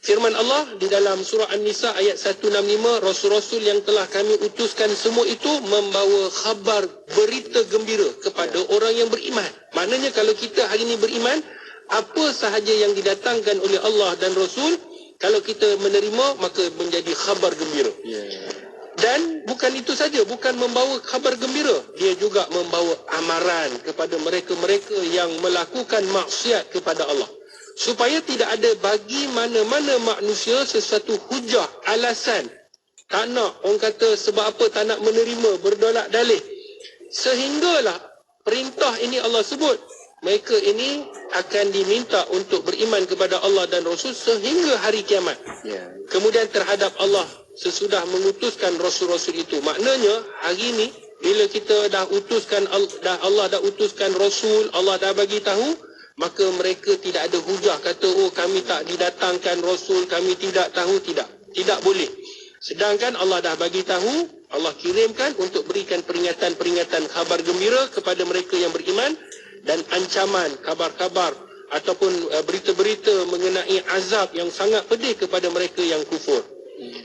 S10: Firman Allah di dalam surah An-Nisa ayat 165, Rasul-Rasul yang telah kami utuskan semua itu membawa khabar, berita gembira kepada orang yang beriman. Maknanya kalau kita hari ini beriman, apa sahaja yang didatangkan oleh Allah dan Rasul, kalau kita menerima, maka menjadi khabar gembira. Dan bukan itu saja, bukan membawa khabar gembira, dia juga membawa amaran kepada mereka-mereka yang melakukan maksiat kepada Allah, supaya tidak ada bagi mana-mana manusia sesuatu hujah, alasan tak nak, orang kata sebab apa tak nak menerima, berdolak dalih. Sehinggalah perintah ini Allah sebut, mereka ini akan diminta untuk beriman kepada Allah dan Rasul sehingga hari kiamat. Kemudian terhadap Allah sesudah mengutuskan Rasul-Rasul itu. Maknanya hari ini bila kita dah utuskan, Allah dah utuskan Rasul, Allah dah bagi tahu, maka mereka tidak ada hujah kata, oh kami tak didatangkan Rasul, kami tidak tahu. Tidak boleh. Sedangkan Allah dah bagi tahu, Allah kirimkan untuk berikan peringatan-peringatan khabar gembira kepada mereka yang beriman, dan ancaman, kabar-kabar ataupun berita-berita mengenai azab yang sangat pedih kepada mereka yang kufur.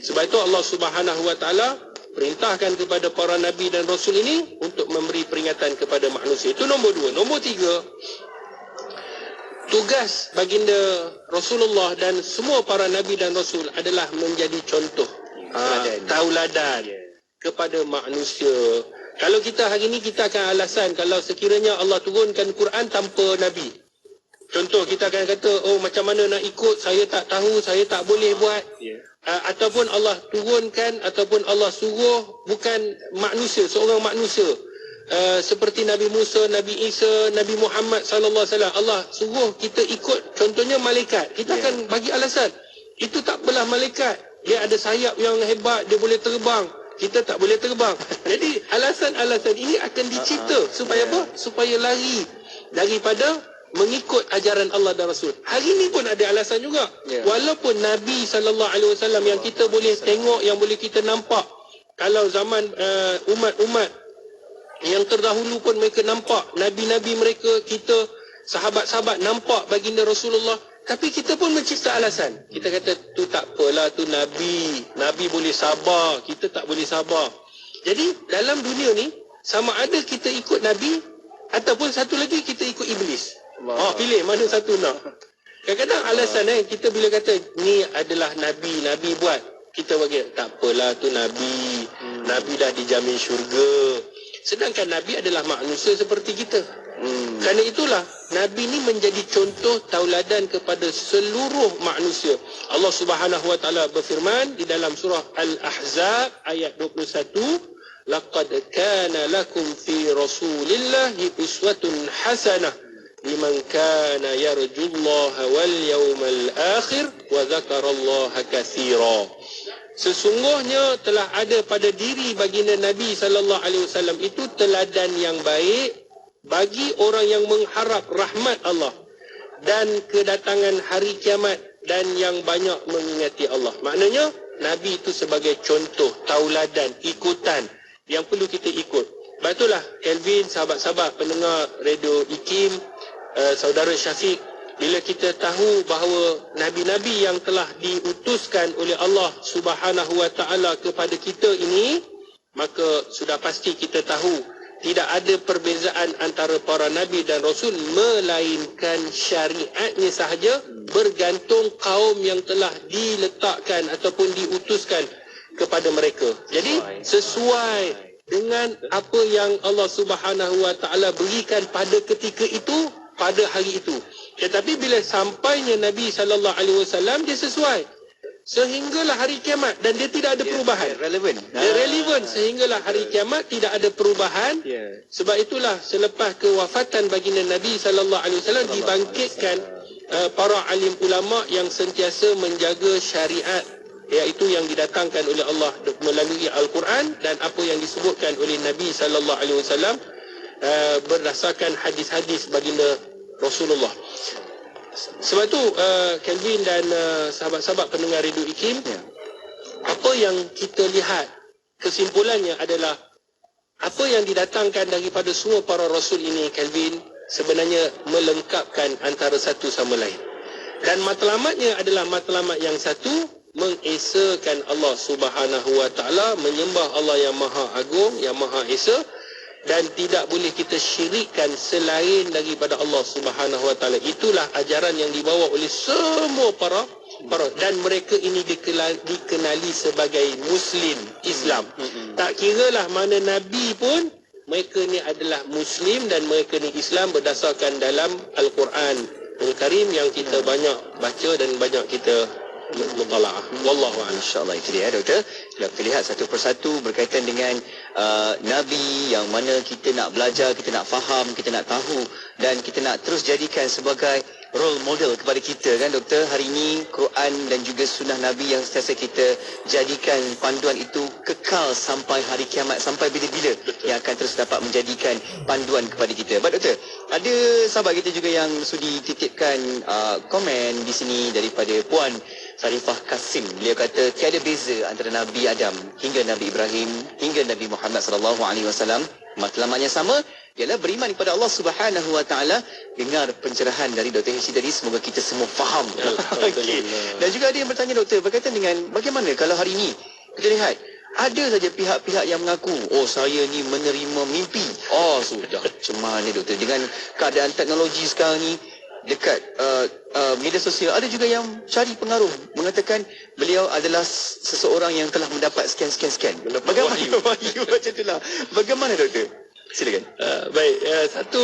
S10: Sebab itu Allah Subhanahu wa taala perintahkan kepada para nabi dan rasul ini untuk memberi peringatan kepada manusia. Itu nombor 2. Nombor 3, tugas baginda Rasulullah dan semua para nabi dan rasul adalah menjadi contoh, tauladan kepada manusia. Kalau kita hari ini, kita akan alasan kalau sekiranya Allah turunkan Quran tanpa nabi. Contoh, kita akan kata, oh macam mana nak ikut, saya tak tahu, saya tak boleh buat. Ataupun Allah turunkan, ataupun Allah suruh bukan manusia, seorang manusia. Seperti Nabi Musa, Nabi Isa, Nabi Muhammad sallallahu alaihi wasallam, Allah suruh kita ikut contohnya malaikat. Kita akan bagi alasan, itu tak belah malaikat, dia ada sayap yang hebat, dia boleh terbang, kita tak boleh terbang. Jadi alasan-alasan ini akan dicipta supaya apa? Supaya lari daripada mengikut ajaran Allah dan Rasul. Hari ini pun ada alasan juga. Walaupun Nabi sallallahu alaihi wasallam yang kita boleh tengok, yang boleh kita nampak, kalau zaman umat-umat yang terdahulu pun mereka nampak, nabi-nabi mereka, kita sahabat-sahabat nampak baginda Rasulullah, tapi kita pun mencipta alasan. Kita kata tu tak apalah, tu Nabi boleh sabar, kita tak boleh sabar. Jadi dalam dunia ni sama ada kita ikut Nabi ataupun satu lagi kita ikut iblis. Pilih mana satu nak. Kadang-kadang alasan kita bila kata ni adalah Nabi, Nabi buat, kita bagi tak apalah tu Nabi, Nabi dah dijamin syurga. Sedangkan Nabi adalah manusia seperti kita. Kerana itulah Nabi ni menjadi contoh tauladan kepada seluruh manusia. Allah Subhanahu wa taala berfirman di dalam surah Al-Ahzab ayat 21, laqad kana lakum fi rasulillahi uswatun hasanah liman kana yarjullaha wal yawmal akhir wa dzakarallaha katsira. Sesungguhnya telah ada pada diri baginda Nabi sallallahu alaihi wasallam itu teladan yang baik bagi orang yang mengharap rahmat Allah dan kedatangan hari kiamat dan yang banyak mengingati Allah. Maknanya Nabi itu sebagai contoh, tauladan, ikutan yang perlu kita ikut. Sebab itulah Kelvin, sahabat-sahabat pendengar Radio IKIM, saudara Syafiq, bila kita tahu bahawa nabi-nabi yang telah diutuskan oleh Allah Subhanahu wa taala kepada kita ini, maka sudah pasti kita tahu tidak ada perbezaan antara para nabi dan rasul melainkan syariatnya sahaja bergantung kaum yang telah diletakkan ataupun diutuskan kepada mereka. Jadi sesuai dengan apa yang Allah Subhanahu wa taala berikan pada ketika itu, pada hari itu. Tetapi bila sampainya Nabi sallallahu alaihi wasallam, dia sesuai sehinggalah hari kiamat dan dia tidak ada perubahan.
S1: Relevan.
S10: Dia relevan sehinggalah hari kiamat, tidak ada perubahan. Sebab itulah selepas kewafatan baginda Nabi sallallahu alaihi wasallam dibangkitkan para alim ulama yang sentiasa menjaga syariat, iaitu yang didatangkan oleh Allah melalui Al-Quran dan apa yang disebutkan oleh Nabi sallallahu alaihi wasallam berdasarkan hadis-hadis baginda Rasulullah. Sebab tu Kelvin dan sahabat-sahabat pendengar Radio IKIM, apa yang kita lihat kesimpulannya adalah apa yang didatangkan daripada semua para rasul ini, Kelvin, sebenarnya melengkapkan antara satu sama lain. Dan matlamatnya adalah matlamat yang satu, mengesakan Allah Subhanahu wa taala, menyembah Allah yang Maha Agung, yang Maha Esa, dan tidak boleh kita syirikkan selain daripada Allah Subhanahu wa taala. Itulah ajaran yang dibawa oleh semua para dan mereka ini dikenali sebagai Muslim Islam. Tak kiralah mana nabi pun, mereka ni adalah Muslim dan mereka ni Islam berdasarkan dalam Al-Quran Al-Karim yang kita banyak baca dan banyak kita mutalaah. Wallahu a'lam.
S1: InsyaAllah itu dia, Doktor. Kita lihat satu persatu berkaitan dengan Nabi yang mana kita nak belajar, kita nak faham, kita nak tahu dan kita nak terus jadikan sebagai role model kepada kita, kan Doktor? Hari ini Quran dan juga sunnah Nabi yang sentiasa kita jadikan panduan itu kekal sampai hari kiamat, sampai bila-bila yang akan terus dapat menjadikan panduan kepada kita. Baik Doktor, ada sahabat kita juga yang sudi titipkan komen di sini daripada Puan Sarifah Kasim. Beliau kata tiada beza antara Nabi Adam hingga Nabi Ibrahim hingga Nabi Muhammad SAW. Matlamatnya sama, ialah beriman kepada Allah Subhanahu wa taala. Dengar pencerahan dari Dr. Heshi tadi, semoga kita semua faham. Okay. Dan juga ada yang bertanya Doktor berkaitan dengan bagaimana kalau hari ini kita lihat ada saja pihak-pihak yang mengaku, oh saya ni menerima mimpi. Oh sudah, macam mana Doktor dengan keadaan teknologi sekarang ni dekat media sosial? Ada juga yang cari pengaruh mengatakan beliau adalah seseorang yang telah mendapat sekian. Bagaimana wahyu macam itulah. Bagaimana Doktor? Silakan.
S10: Baik, satu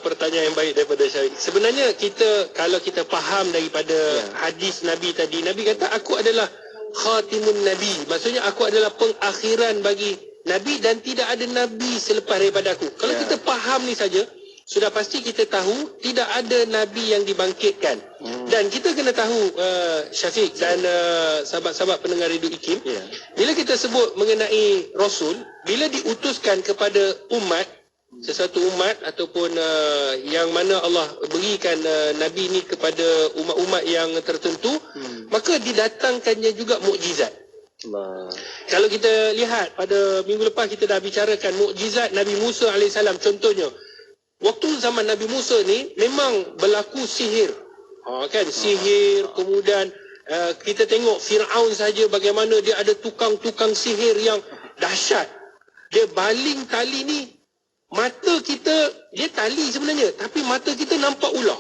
S10: pertanyaan yang baik daripada Syarif. Sebenarnya kita, kalau kita faham daripada hadis Nabi tadi, Nabi kata aku adalah khatimun Nabi. Maksudnya aku adalah pengakhiran bagi Nabi dan tidak ada Nabi selepas daripada aku. Kalau kita faham ni saja, sudah pasti kita tahu tidak ada Nabi yang dibangkitkan. Dan kita kena tahu Syafiq dan sahabat-sahabat pendengar Radio IKIM, bila kita sebut mengenai Rasul, bila diutuskan kepada umat, sesuatu umat ataupun yang mana Allah berikan Nabi ini kepada umat-umat yang tertentu, maka didatangkannya juga mukjizat. Kalau kita lihat pada minggu lepas kita dah bicarakan mukjizat Nabi Musa AS. Contohnya, waktu zaman Nabi Musa ni memang berlaku sihir. Kan sihir, kemudian kita tengok Firaun saja bagaimana dia ada tukang-tukang sihir yang dahsyat. Dia baling tali ni, mata kita, dia tali sebenarnya, tapi mata kita nampak ular.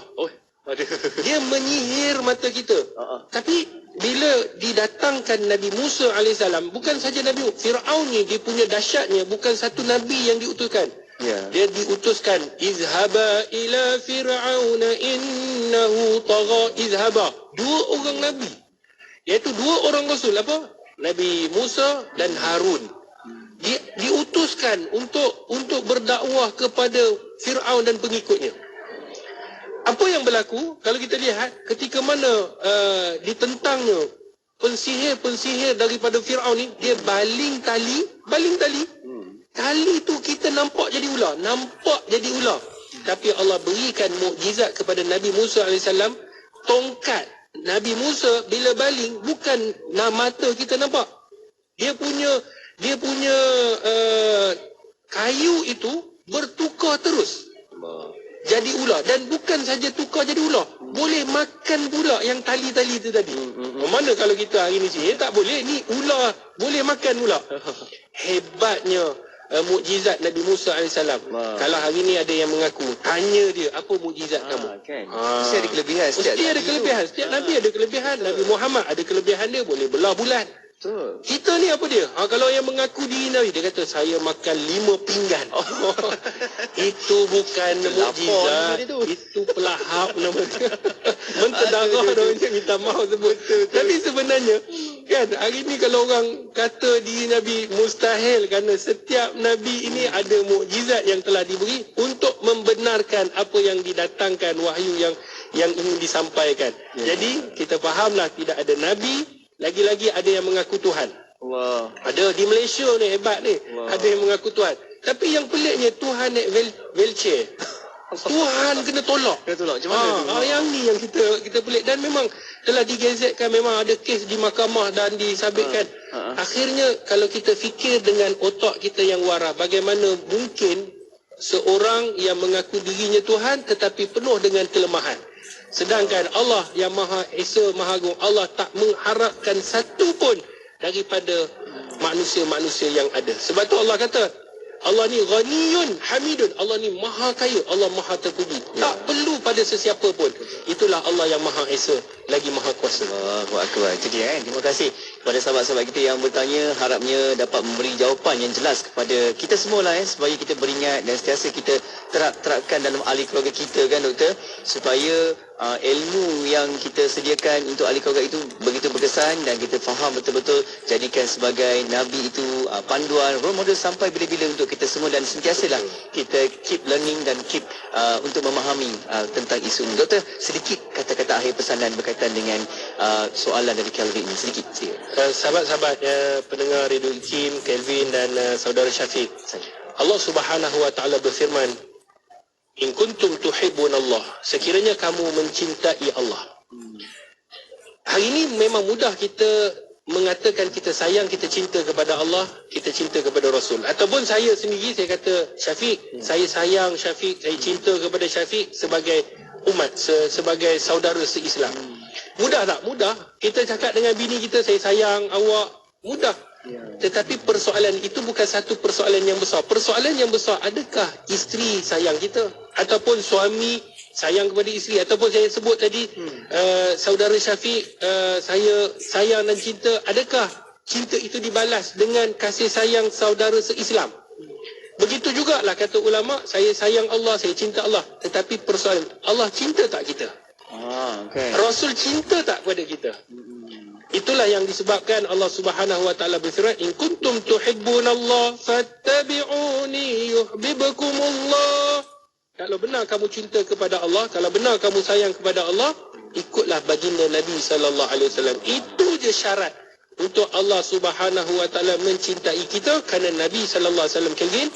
S10: Dia menyihir mata kita. Tapi bila didatangkan Nabi Musa AS, bukan saja Nabi Fir'aun ni, dia punya dahsyatnya bukan satu Nabi yang diutuskan. Dia diutuskan, izhaba ila fir'auna innahu tagha, izhaba. 2 orang Nabi, iaitu 2 orang Rasul, apa? Nabi Musa dan Harun. Diutuskan untuk berdakwah kepada Fir'aun dan pengikutnya. Apa yang berlaku kalau kita lihat ketika mana ditentangnya pensihir daripada Fir'aun ni, dia baling tali. Tali tu kita nampak jadi ular. Tapi Allah berikan mukjizat kepada Nabi Musa AS. Tongkat Nabi Musa bila baling, bukan mata kita nampak. Dia punya kayu itu bertukar terus jadi ular. Dan bukan saja tukar jadi ular, boleh makan pula yang tali-tali itu tadi. Mana kalau kita hari ni sihir, tak boleh. Ni ular boleh makan pula. Hebatnya mukjizat Nabi Musa AS. Kalau hari ni ada yang mengaku, tanya dia, apa mukjizat kamu?
S1: Mesti ada kelebihan.
S10: Setiap Nabi ada kelebihan. Nabi Muhammad ada kelebihan dia, boleh belah bulan. Kita ni apa dia? Kalau yang mengaku diri Nabi, dia kata saya makan 5 pinggan. Itu bukan mukjizat, itu pelahap nama dia. Mentedarah namanya, minta maaf sebut. Tapi sebenarnya kan hari ni kalau orang kata diri Nabi, mustahil, kerana setiap Nabi ini ada mukjizat yang telah diberi untuk membenarkan apa yang didatangkan, wahyu yang ingin disampaikan. Jadi kita fahamlah, tidak ada Nabi, lagi-lagi ada yang mengaku Tuhan. Ada di Malaysia ni, hebat ni. Ada yang mengaku Tuhan. Tapi yang peliknya, Tuhan naik wheelchair. Tuhan kena tolak.
S1: Macam mana?
S10: Yang ni yang kita pelik. Dan memang telah digazetkan, memang ada kes di mahkamah dan disabitkan. Akhirnya kalau kita fikir dengan otak kita yang waras, bagaimana mungkin seorang yang mengaku dirinya Tuhan tetapi penuh dengan kelemahan. Sedangkan Allah yang Maha Esa, Maha Agung, Allah tak mengharapkan satu pun daripada manusia-manusia yang ada. Sebab tu Allah kata, Allah ni ghaniyun hamidun. Allah ni maha kaya, Allah maha terpuji. Tak perlu pada sesiapa pun. Itulah Allah yang Maha Esa, lagi Maha Kuasa.
S1: Allahu Akbar. Itu dia. Terima kasih kepada sahabat-sahabat kita yang bertanya. Harapnya dapat memberi jawapan yang jelas kepada kita semualah, supaya kita beringat dan sentiasa kita terapkan dalam ahli keluarga kita, kan doktor, supaya ilmu yang kita sediakan untuk ahli keluarga itu begitu berkesan dan kita faham betul-betul, jadikan sebagai Nabi itu panduan, role model sampai bila-bila untuk kita semua, dan sentiasalah kita keep learning dan keep untuk memahami tentang isu ini. Doktor, sedikit kata-kata akhir pesanan berkaitan dengan soalan dari Kelvin ini, sedikit.
S10: Sahabat-sahabat pendengar Radio Kim, Kelvin dan saudara Syafiq, Allah Subhanahu wa taala berfirman, in kuntum tuhibbunallah, sekiranya kamu mencintai Allah. Hari ini memang mudah kita mengatakan kita sayang, kita cinta kepada Allah, kita cinta kepada Rasul. Ataupun saya sendiri, saya kata Syafiq, saya sayang Syafiq, saya cinta kepada Syafiq sebagai umat, sebagai saudara se-Islam. Mudah tak? Mudah. Kita cakap dengan bini kita, saya sayang awak, mudah. Tetapi persoalan itu bukan satu persoalan yang besar. Persoalan yang besar, adakah isteri sayang kita? Ataupun suami sayang kepada isteri? Ataupun saya sebut tadi, saudara Syafiq, saya sayang dan cinta. Adakah cinta itu dibalas dengan kasih sayang saudara se-Islam? Begitu jugalah kata ulama, saya sayang Allah, saya cinta Allah. Tetapi persoalan, Allah cinta tak kita? Rasul cinta tak kepada kita? Itulah yang disebabkan Allah Subhanahu wa taala berfirman, in kuntum tuhibbunallah fattabi'uni yuhibbukumullah. Kalau benar kamu cinta kepada Allah, kalau benar kamu sayang kepada Allah, ikutlah baginda Nabi sallallahu alaihi wasallam. Itu je syarat untuk Allah Subhanahu wa taala mencintai kita, kerana Nabi sallallahu alaihi wasallam Kelvin,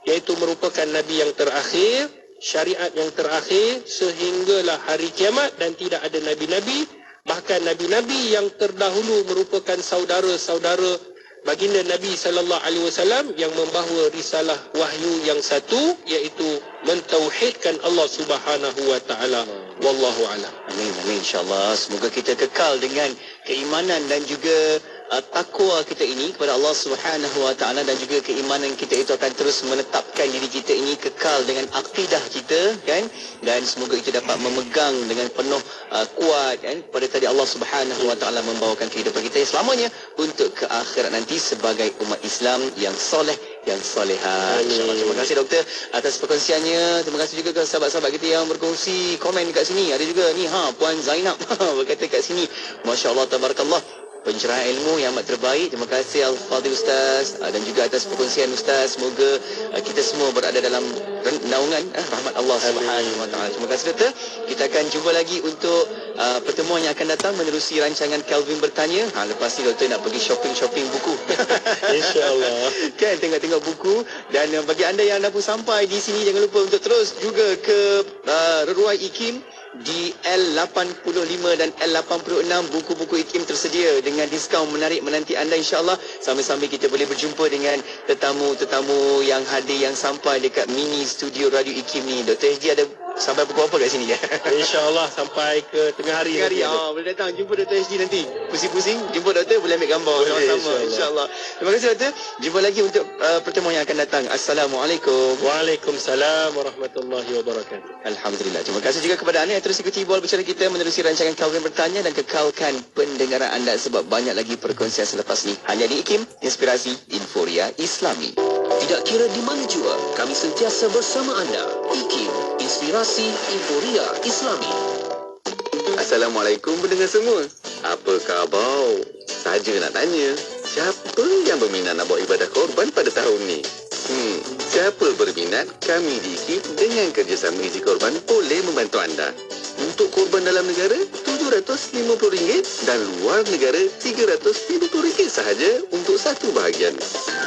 S10: iaitu merupakan nabi yang terakhir, syariat yang terakhir sehinggalah hari kiamat, dan tidak ada nabi-nabi. Bahkan nabi-nabi yang terdahulu merupakan saudara-saudara baginda Nabi sallallahu alaihi wasallam yang membawa risalah wahyu yang satu, iaitu mentauhidkan Allah Subhanahu wa taala. Wallahu a'lam.
S1: Amin, amin, insya-Allah. Semoga kita kekal dengan keimanan dan juga takwa kita ini kepada Allah Subhanahu Wa Taala dan juga keimanan kita itu akan terus menetapkan diri kita ini kekal dengan akidah kita, kan, dan semoga kita dapat memegang dengan penuh kuat, kan, pada tadi Allah Subhanahu Wa Taala membawakan kehidupan kita selamanya untuk ke akhirat nanti sebagai umat Islam yang soleh, yang soleha. InsyaAllah. Terima kasih doktor atas perkongsiannya. Terima kasih juga ke sahabat-sahabat kita yang berkongsi komen dekat sini. Ada juga ni Puan Zainab berkata kat sini, Masya Allah, tabarakallah, pencerahan ilmu yang amat terbaik. Terima kasih Al-Fadhil Ustaz, dan juga atas perkongsian Ustaz. Semoga kita semua berada dalam naungan rahmat Allah Subhanahu Wa Taala. Terima kasih doktor. Kita akan jumpa lagi untuk pertemuan yang akan datang menerusi rancangan Kelvin Bertanya. Lepas ni doktor nak pergi shopping buku. InsyaAllah. Kan, tengok-tengok buku. Dan bagi anda yang dah pun sampai di sini, jangan lupa untuk terus juga ke Reruai IKIM di L85 dan L86. Buku-buku IKIM tersedia dengan diskaun menarik menanti anda, insyaAllah. Sambil-sambil kita boleh berjumpa dengan tetamu-tetamu yang hadir, yang sampai dekat mini studio Radio IKIM ni. Dr. HG ada sampai pukul apa kat sini?
S10: InsyaAllah sampai ke tengah hari.
S1: Boleh datang jumpa Dr. HG nanti. Pusing-pusing jumpa doktor, boleh ambil gambar sama-sama, insyaAllah. Terima kasih doktor. Jumpa lagi untuk pertemuan yang akan datang. Assalamualaikum.
S10: Waalaikumsalam warahmatullahi wabarakatuh.
S1: Alhamdulillah. Terima kasih juga kepada anda yang terus ikuti bola bicara kita menerusi rancangan Kelvin Bertanya, dan kekalkan pendengaran anda sebab banyak lagi perkongsian selepas ni hanya di IKIM, Inspirasi Inforia Islami.
S7: Tidak kira di mana jua, kami sentiasa bersama anda. IKIM, Inspirasi Inforia Islami.
S11: Assalamualaikum pendengar semua. Apa khabar? Saja nak tanya, siapa yang berminat nak buat ibadah korban pada tahun ni? Siapa berminat, kami di IKIM dengan kerjasama Easy Korban boleh membantu anda. Untuk korban dalam negara, RM750 dan luar negara RM350 sahaja untuk satu bahagian.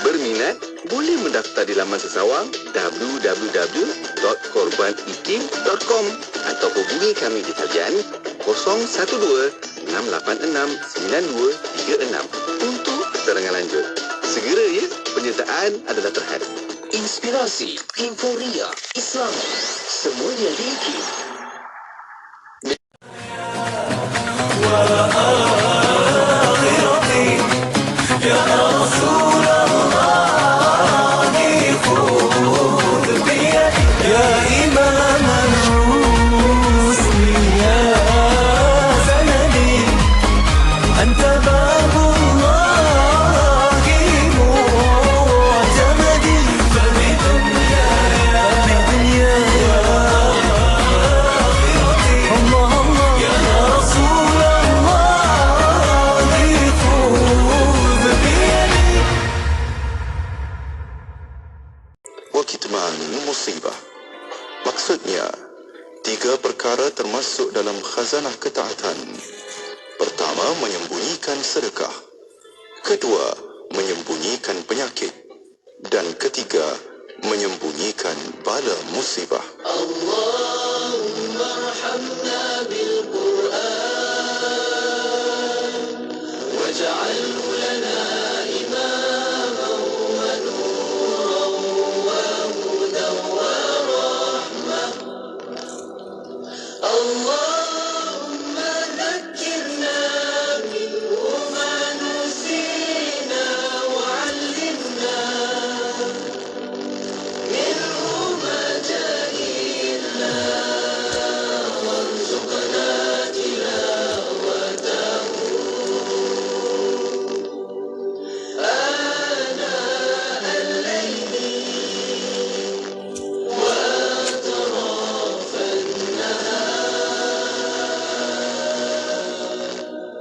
S11: Berminat, boleh mendaftar di laman sesawang www.korbanikim.com atau hubungi kami di talian 012-686-9236 untuk keterangan lanjut. Segera ya, penyertaan adalah terhad.
S7: Inspirasi Inforia Islami. Semuanya di IKIM.
S12: Musibah. Maksudnya, 3 perkara termasuk dalam khazanah ketaatan. Pertama, menyembunyikan sedekah. Kedua, menyembunyikan penyakit. Dan ketiga, menyembunyikan bala musibah.
S4: Allahumma arhamna bil Quran waj'alhu lana imaman wa nuran wa hudan wa rahmah. Allahumma dhakkirna minhu ma nusina wa 'allimna minhu ma jahilna warzuqna tilawatahu ana al-layli wa atrafa an-nahar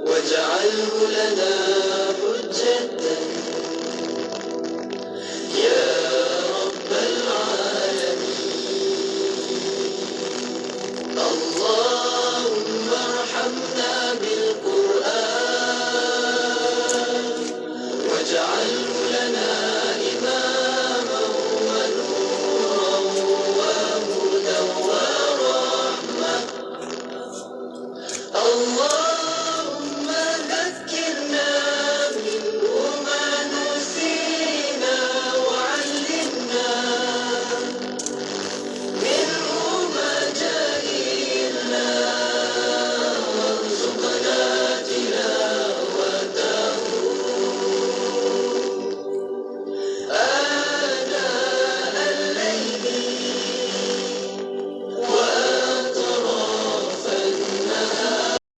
S4: waj'alhu lana hujjatan ya rabbal alamin. Allahumma arhamna bil Quran waj'alhu lana imaman wa nuran wa hudan wa rahmah. Allah